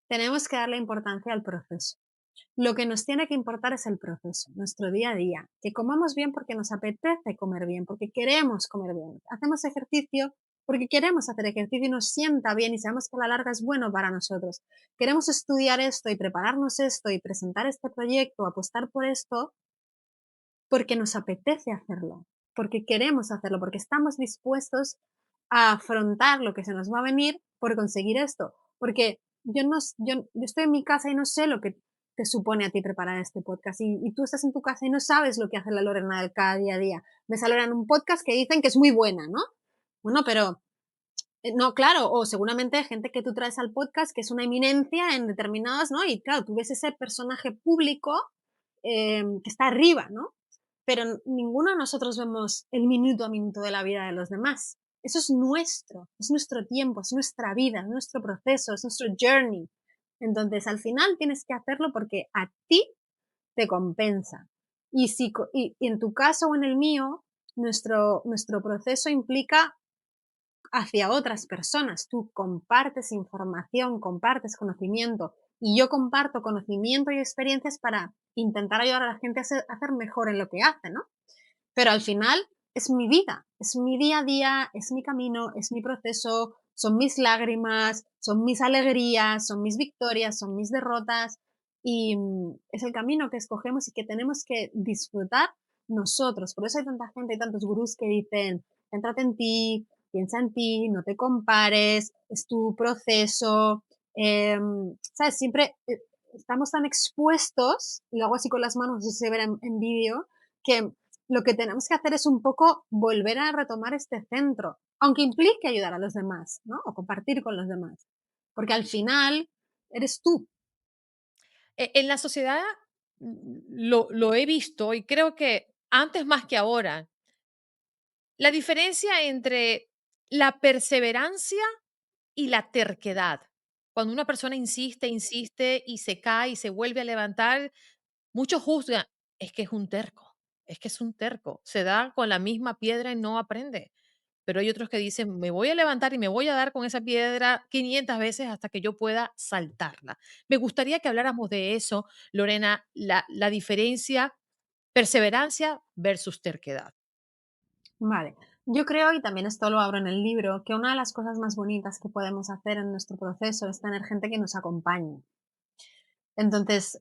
tenemos que darle importancia al proceso. Lo que nos tiene que importar es el proceso, nuestro día a día. Que comamos bien porque nos apetece comer bien, porque queremos comer bien. Hacemos ejercicio porque queremos hacer ejercicio y nos sienta bien y sabemos que a la larga es bueno para nosotros. Queremos estudiar esto y prepararnos esto y presentar este proyecto, apostar por esto, porque nos apetece hacerlo, porque queremos hacerlo, porque estamos dispuestos a afrontar lo que se nos va a venir por conseguir esto. Porque yo estoy en mi casa y no sé lo que te supone a ti preparar este podcast. Y tú estás en tu casa y no sabes lo que hace la Lorena del cada día a día. Ves a Lorena en un podcast que dicen que es muy buena, ¿no? Bueno, pero no, claro, o seguramente gente que tú traes al podcast que es una eminencia en determinadas, ¿no? Y claro, tú ves ese personaje público que está arriba, ¿no? pero ninguno de nosotros vemos el minuto a minuto de la vida de los demás. Eso es nuestro tiempo, es nuestra vida, es nuestro proceso, es nuestro journey. Entonces, al final tienes que hacerlo porque a ti te compensa. Y en tu caso o en el mío, nuestro proceso implica hacia otras personas. Tú compartes información, compartes conocimiento y yo comparto conocimiento y experiencias para intentar ayudar a la gente a hacer mejor en lo que hace, ¿no? Pero al final es mi vida, es mi día a día, es mi camino, es mi proceso, son mis lágrimas, son mis alegrías, son mis victorias, son mis derrotas y es el camino que escogemos y que tenemos que disfrutar nosotros. Por eso hay tanta gente, hay tantos gurús que dicen, céntrate en ti, piensa en ti, no te compares, es tu proceso. ¿Sabes? Siempre estamos tan expuestos, y lo hago así con las manos, no sé si se verá en vídeo, que lo que tenemos que hacer es un poco volver a retomar este centro, aunque implique ayudar a los demás, ¿no? O compartir con los demás. Porque al final eres tú. En la sociedad lo he visto y creo que antes más que ahora, la diferencia entre la perseverancia y la terquedad. Cuando una persona insiste, insiste y se cae y se vuelve a levantar, muchos juzgan, es que es un terco, es que es un terco, se da con la misma piedra y no aprende. Pero hay otros que dicen, me voy a levantar y me voy a dar con esa piedra 500 veces hasta que yo pueda saltarla. Me gustaría que habláramos de eso, Lorena, la diferencia, perseverancia versus terquedad. Vale. Yo creo, y también esto lo abro en el libro, que una de las cosas más bonitas que podemos hacer en nuestro proceso es tener gente que nos acompañe. Entonces,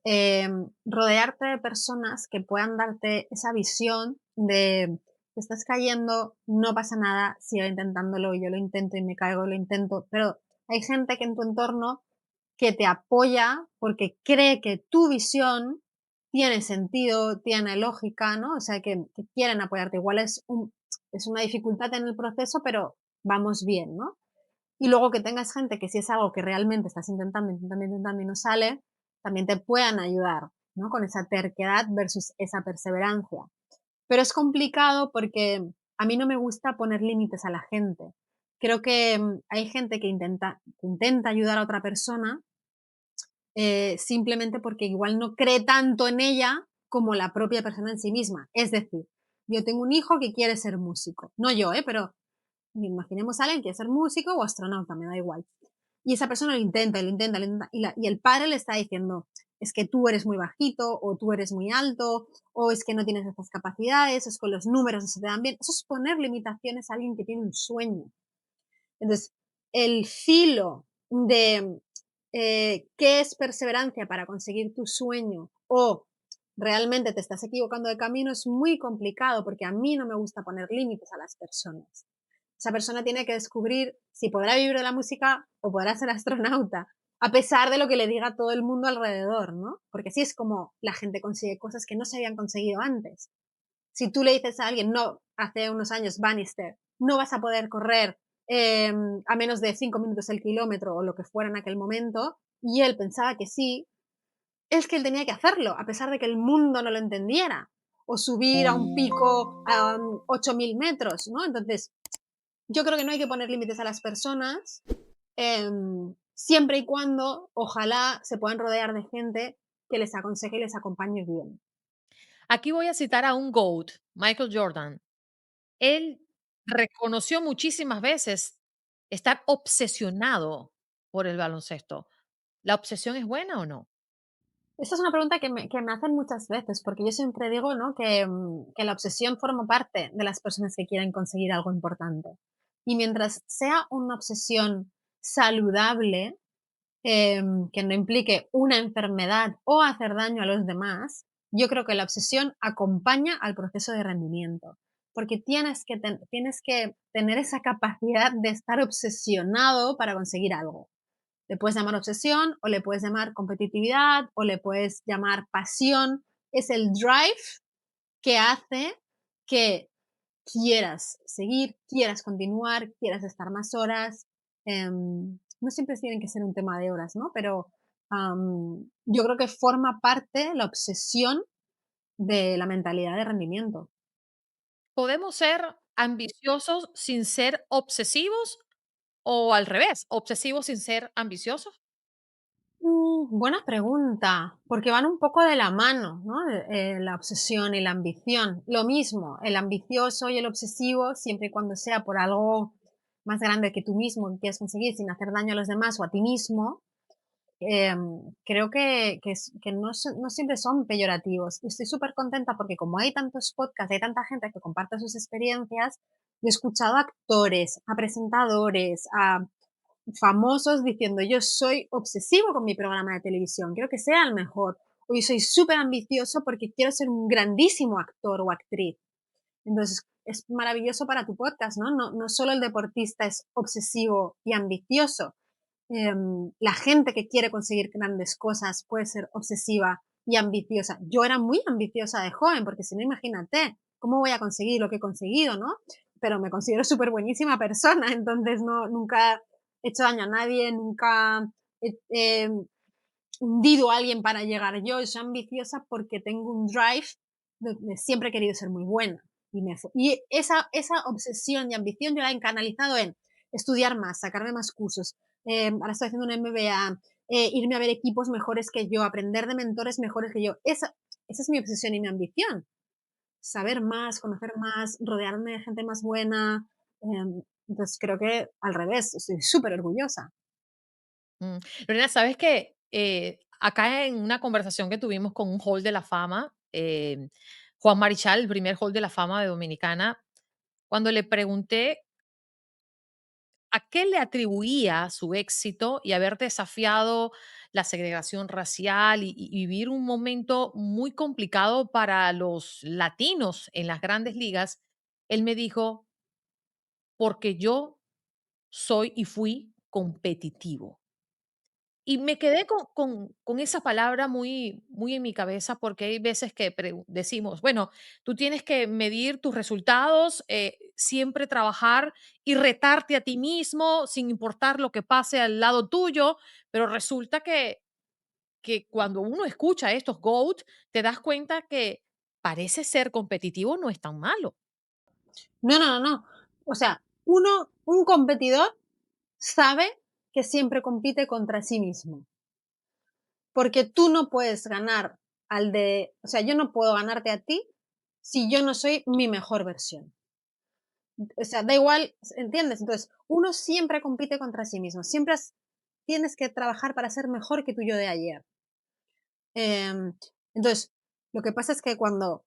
rodearte de personas que puedan darte esa visión de te estás cayendo, no pasa nada, sigue intentándolo, yo lo intento y me caigo, lo intento, pero hay gente que en tu entorno que te apoya porque cree que tu visión tiene sentido, tiene lógica, ¿no? O sea, que quieren apoyarte. Igual es una dificultad en el proceso, pero vamos bien, ¿no? Y luego que tengas gente que si es algo que realmente estás intentando, intentando, intentando y no sale, también te puedan ayudar, ¿no? Con esa terquedad versus esa perseverancia. Pero es complicado porque a mí no me gusta poner límites a la gente. Creo que hay gente que intenta ayudar a otra persona simplemente porque igual no cree tanto en ella como la propia persona en sí misma. Es decir, yo tengo un hijo que quiere ser músico, no yo, pero imaginemos a alguien que quiere ser músico o astronauta, me da igual. Y esa persona lo intenta, y lo intenta, lo intenta, y el padre le está diciendo, es que tú eres muy bajito, o tú eres muy alto, o es que no tienes estas capacidades, es con los números no se te dan bien. Eso es poner limitaciones a alguien que tiene un sueño. Entonces, el filo de qué es perseverancia para conseguir tu sueño o realmente te estás equivocando de camino es muy complicado porque a mí no me gusta poner límites a las personas. Esa persona tiene que descubrir si podrá vivir de la música o podrá ser astronauta, a pesar de lo que le diga todo el mundo alrededor, ¿no? Porque así es como la gente consigue cosas que no se habían conseguido antes. Si tú le dices a alguien, no, hace unos años, Bannister, no vas a poder correr a menos de 5 minutos el kilómetro o lo que fuera en aquel momento, y él pensaba que sí, es que él tenía que hacerlo, a pesar de que el mundo no lo entendiera. O subir a un pico a 8.000 metros, ¿no? Entonces, yo creo que no hay que poner límites a las personas, siempre y cuando, ojalá, se puedan rodear de gente que les aconseje y les acompañe bien. Aquí voy a citar a un GOAT, Michael Jordan. Él reconoció muchísimas veces estar obsesionado por el baloncesto. ¿La obsesión es buena o no? Esta es una pregunta que me hacen muchas veces, porque yo siempre digo, ¿no? Que la obsesión forma parte de las personas que quieren conseguir algo importante. Y mientras sea una obsesión saludable, que no implique una enfermedad o hacer daño a los demás, yo creo que la obsesión acompaña al proceso de rendimiento. Porque tienes que tener esa capacidad de estar obsesionado para conseguir algo. Le puedes llamar obsesión o le puedes llamar competitividad o le puedes llamar pasión. Es el drive que hace que quieras seguir, quieras continuar, quieras estar más horas. No siempre tienen que ser un tema de horas, ¿no? Pero yo creo que forma parte la obsesión de la mentalidad de rendimiento. ¿Podemos ser ambiciosos sin ser obsesivos o al revés, obsesivos sin ser ambiciosos? Buena pregunta, porque van un poco de la mano, ¿no? La obsesión y la ambición. Lo mismo, el ambicioso y el obsesivo, siempre y cuando sea por algo más grande que tú mismo que quieres conseguir sin hacer daño a los demás o a ti mismo, creo que no siempre son peyorativos. Y estoy súper contenta porque como hay tantos podcasts, hay tanta gente que comparte sus experiencias, yo he escuchado a actores, a presentadores, a famosos diciendo: "Yo soy obsesivo con mi programa de televisión, quiero que sea el mejor", o "Yo soy súper ambicioso porque quiero ser un grandísimo actor o actriz". Entonces, es maravilloso para tu podcast, ¿no? No solo el deportista es obsesivo y ambicioso, la gente que quiere conseguir grandes cosas puede ser obsesiva y ambiciosa. Yo era muy ambiciosa de joven, porque si no, imagínate, ¿cómo voy a conseguir lo que he conseguido, no? Pero me considero súper buenísima persona, entonces nunca he hecho daño a nadie, nunca he hundido a alguien para llegar yo. Soy ambiciosa porque tengo un drive de siempre he querido ser muy buena. Y esa obsesión y ambición yo la he canalizado en estudiar más, sacarme más cursos. Ahora estoy haciendo un MBA, irme a ver equipos mejores que yo, aprender de mentores mejores que yo. Esa es mi obsesión y mi ambición. Saber más, conocer más, rodearme de gente más buena. Entonces creo que al revés, estoy súper orgullosa. Mm. Lorena, ¿sabes qué? Acá en una conversación que tuvimos con un hall de la fama, Juan Marichal, el primer hall de la fama de Dominicana, cuando le pregunté a qué le atribuía su éxito y haber desafiado la segregación racial y vivir un momento muy complicado para los latinos en las grandes ligas, él me dijo, porque yo soy y fui competitivo. Y me quedé con esa palabra muy en mi cabeza, porque hay veces que decimos, bueno, tú tienes que medir tus resultados, siempre trabajar y retarte a ti mismo sin importar lo que pase al lado tuyo, pero resulta que cuando uno escucha estos GOAT, te das cuenta que parece ser competitivo no es tan malo. No, no, no, no. O sea, un competidor sabe que siempre compite contra sí mismo, porque tú no puedes ganar o sea, yo no puedo ganarte a ti si yo no soy mi mejor versión. O sea, da igual, ¿entiendes? Entonces, uno siempre compite contra sí mismo, tienes que trabajar para ser mejor que tu yo de ayer. Em, entonces, lo que pasa es que cuando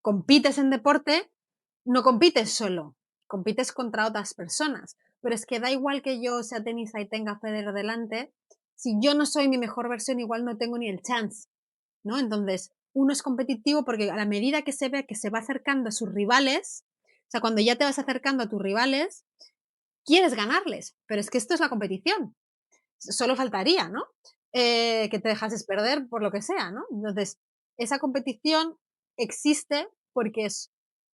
compites en deporte, no compites solo, compites contra otras personas. Pero es que da igual que yo sea tenista y tenga a Federer delante, si yo no soy mi mejor versión, igual no tengo ni el chance, ¿no? Entonces, uno es competitivo porque a la medida que se ve que se va acercando a sus rivales, o sea, cuando ya te vas acercando a tus rivales, quieres ganarles, pero es que esto es la competición. Solo faltaría, ¿no? Que te dejases perder por lo que sea, ¿no? Entonces, esa competición existe porque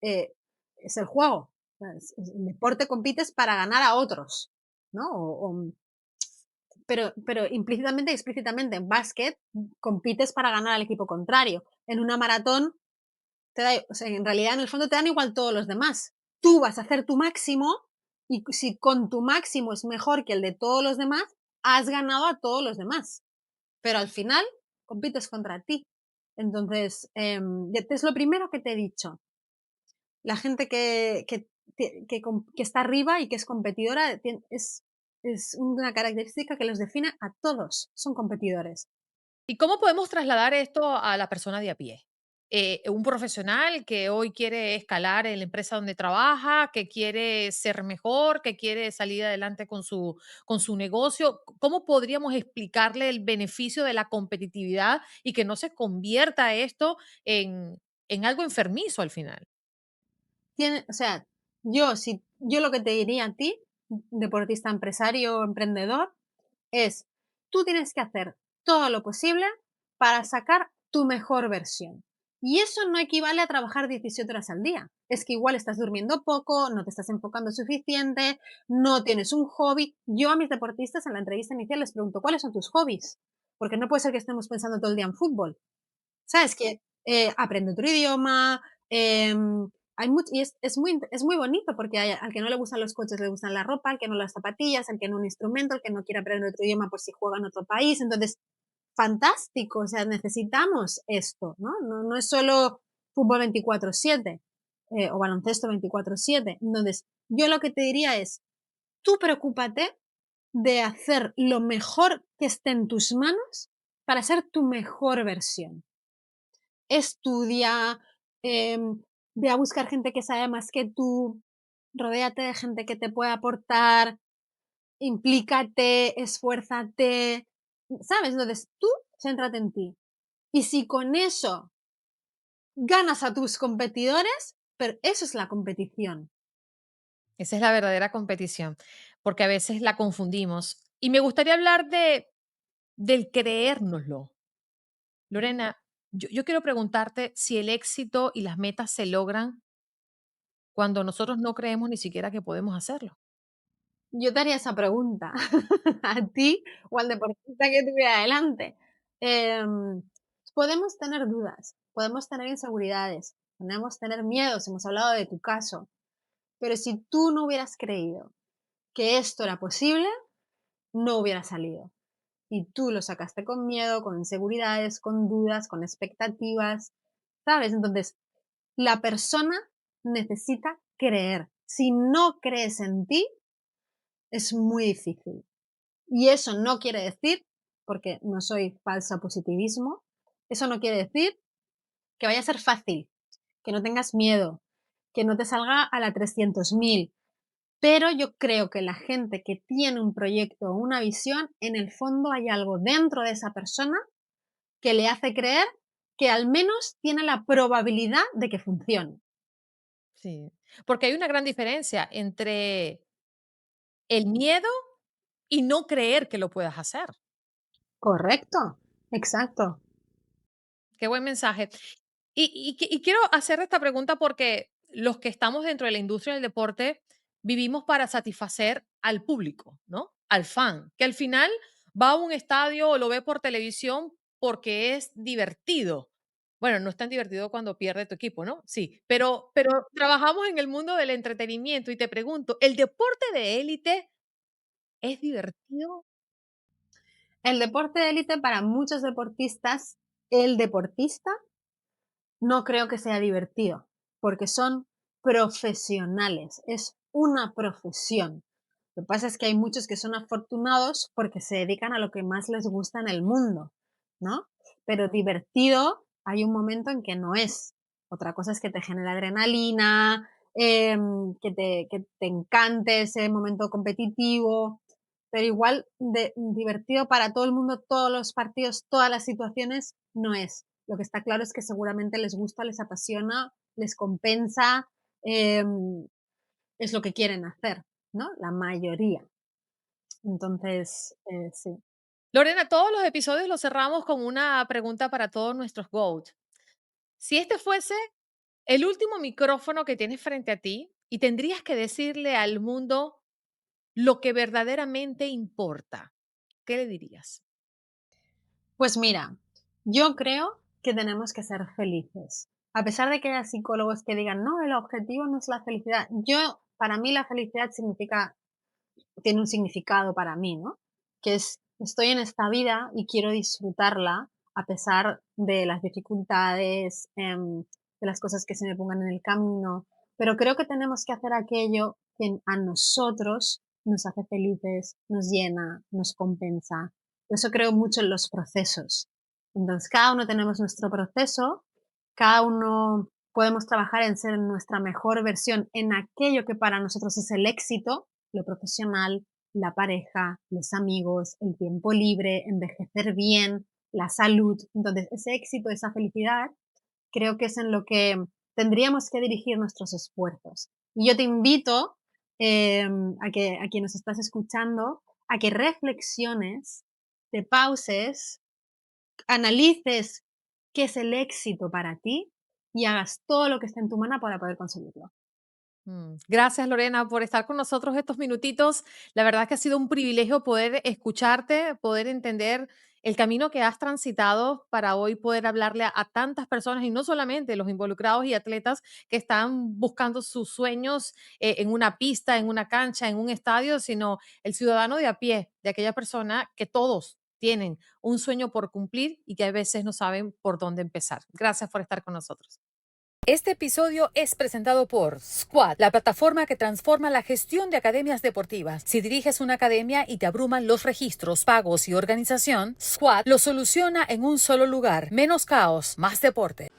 eh, es el juego. O sea, el deporte compites para ganar a otros, ¿no? Pero implícitamente y explícitamente en básquet compites para ganar al equipo contrario. En una maratón, o sea, en realidad en el fondo te dan igual todos los demás. Tú vas a hacer tu máximo y si con tu máximo es mejor que el de todos los demás, has ganado a todos los demás. Pero al final compites contra ti. Entonces, es lo primero que te he dicho. La gente que está arriba y que es competidora es una característica que los define a todos. Son competidores. ¿Y cómo podemos trasladar esto a la persona de a pie? Un profesional que hoy quiere escalar en la empresa donde trabaja, que quiere ser mejor, que quiere salir adelante con su negocio. ¿Cómo podríamos explicarle el beneficio de la competitividad y que no se convierta esto en algo enfermizo al final? O sea, yo lo que te diría a ti, deportista, empresario, emprendedor, es, tú tienes que hacer todo lo posible para sacar tu mejor versión. Y eso no equivale a trabajar 17 horas al día. Es que igual estás durmiendo poco, no te estás enfocando suficiente, no tienes un hobby. Yo a mis deportistas en la entrevista inicial les pregunto, ¿cuáles son tus hobbies? Porque no puede ser que estemos pensando todo el día en fútbol. ¿Sabes? aprende otro idioma, hay much y es muy bonito porque al que no le gustan los coches le gustan la ropa, al que no las zapatillas, al que no un instrumento, al que no quiere aprender otro idioma, pues si juega en otro país. Entonces, fantástico, o sea, necesitamos esto, ¿no? No es solo fútbol 24/7, o baloncesto 24/7. Entonces, yo lo que te diría es, tú preocúpate de hacer lo mejor que esté en tus manos para ser tu mejor versión. Estudia, ve a buscar gente que sabe más que tú, rodéate de gente que te pueda aportar, implícate, esfuérzate, ¿sabes? Entonces, tú céntrate en ti. Y si con eso ganas a tus competidores, pero eso es la competición. Esa es la verdadera competición, porque a veces la confundimos. Y me gustaría hablar del creérnoslo. Lorena, yo quiero preguntarte si el éxito y las metas se logran cuando nosotros no creemos ni siquiera que podemos hacerlo. Yo te haría esa pregunta a ti o al deportista que tuviera delante. Em, Podemos tener dudas, podemos tener inseguridades, podemos tener miedos, hemos hablado de tu caso, pero si tú no hubieras creído que esto era posible, no hubiera salido. Y tú lo sacaste con miedo, con inseguridades, con dudas, con expectativas, ¿sabes? Entonces, la persona necesita creer. Si no crees en ti, es muy difícil. Y eso no quiere decir, porque no soy falsa positivismo, eso no quiere decir que vaya a ser fácil, que no tengas miedo, que no te salga a la 300.000. Pero yo creo que la gente que tiene un proyecto o una visión, en el fondo hay algo dentro de esa persona que le hace creer que al menos tiene la probabilidad de que funcione. Sí, porque hay una gran diferencia entre el miedo y no creer que lo puedas hacer. Correcto, exacto. Qué buen mensaje. Y quiero hacer esta pregunta porque los que estamos dentro de la industria del deporte vivimos para satisfacer al público, ¿no? Al fan, que al final va a un estadio o lo ve por televisión porque es divertido. Bueno, no es tan divertido cuando pierde tu equipo, ¿no? Sí, pero trabajamos en el mundo del entretenimiento y te pregunto, ¿el deporte de élite es divertido? El deporte de élite para muchos deportistas, el deportista no creo que sea divertido, porque son profesionales, es una profesión. Lo que pasa es que hay muchos que son afortunados porque se dedican a lo que más les gusta en el mundo, ¿no? Pero divertido hay un momento en que no es. Otra cosa es que te genera adrenalina, que te encante ese momento competitivo, pero igual de divertido para todo el mundo, todos los partidos, todas las situaciones, no es. Lo que está claro es que seguramente les gusta, les apasiona, les compensa, em, es lo que quieren hacer, ¿no? La mayoría. Entonces, sí. Lorena, todos los episodios los cerramos con una pregunta para todos nuestros GOAT. Si este fuese el último micrófono que tienes frente a ti y tendrías que decirle al mundo lo que verdaderamente importa, ¿qué le dirías? Pues mira, yo creo que tenemos que ser felices. A pesar de que haya psicólogos que digan, no, el objetivo no es la felicidad. Para mí la felicidad tiene un significado para mí, ¿no? Que es, estoy en esta vida y quiero disfrutarla a pesar de las dificultades, de las cosas que se me pongan en el camino. Pero creo que tenemos que hacer aquello que a nosotros nos hace felices, nos llena, nos compensa. Por eso creo mucho en los procesos. Entonces, cada uno tenemos nuestro proceso, cada uno podemos trabajar en ser nuestra mejor versión en aquello que para nosotros es el éxito, lo profesional, la pareja, los amigos, el tiempo libre, envejecer bien, la salud. Entonces, ese éxito, esa felicidad, creo que es en lo que tendríamos que dirigir nuestros esfuerzos. Y yo te invito a quien nos estás escuchando, a que reflexiones, te pauses, analices qué es el éxito para ti y hagas todo lo que esté en tu mano para poder conseguirlo. Gracias, Lorena, por estar con nosotros estos minutitos. La verdad que ha sido un privilegio poder escucharte, poder entender el camino que has transitado para hoy poder hablarle a tantas personas y no solamente los involucrados y atletas que están buscando sus sueños en una pista, en una cancha, en un estadio, sino el ciudadano de a pie, de aquella persona que todos tienen un sueño por cumplir y que a veces no saben por dónde empezar. Gracias por estar con nosotros. Este episodio es presentado por Squad, la plataforma que transforma la gestión de academias deportivas. Si diriges una academia y te abruman los registros, pagos y organización, Squad lo soluciona en un solo lugar. Menos caos, más deporte.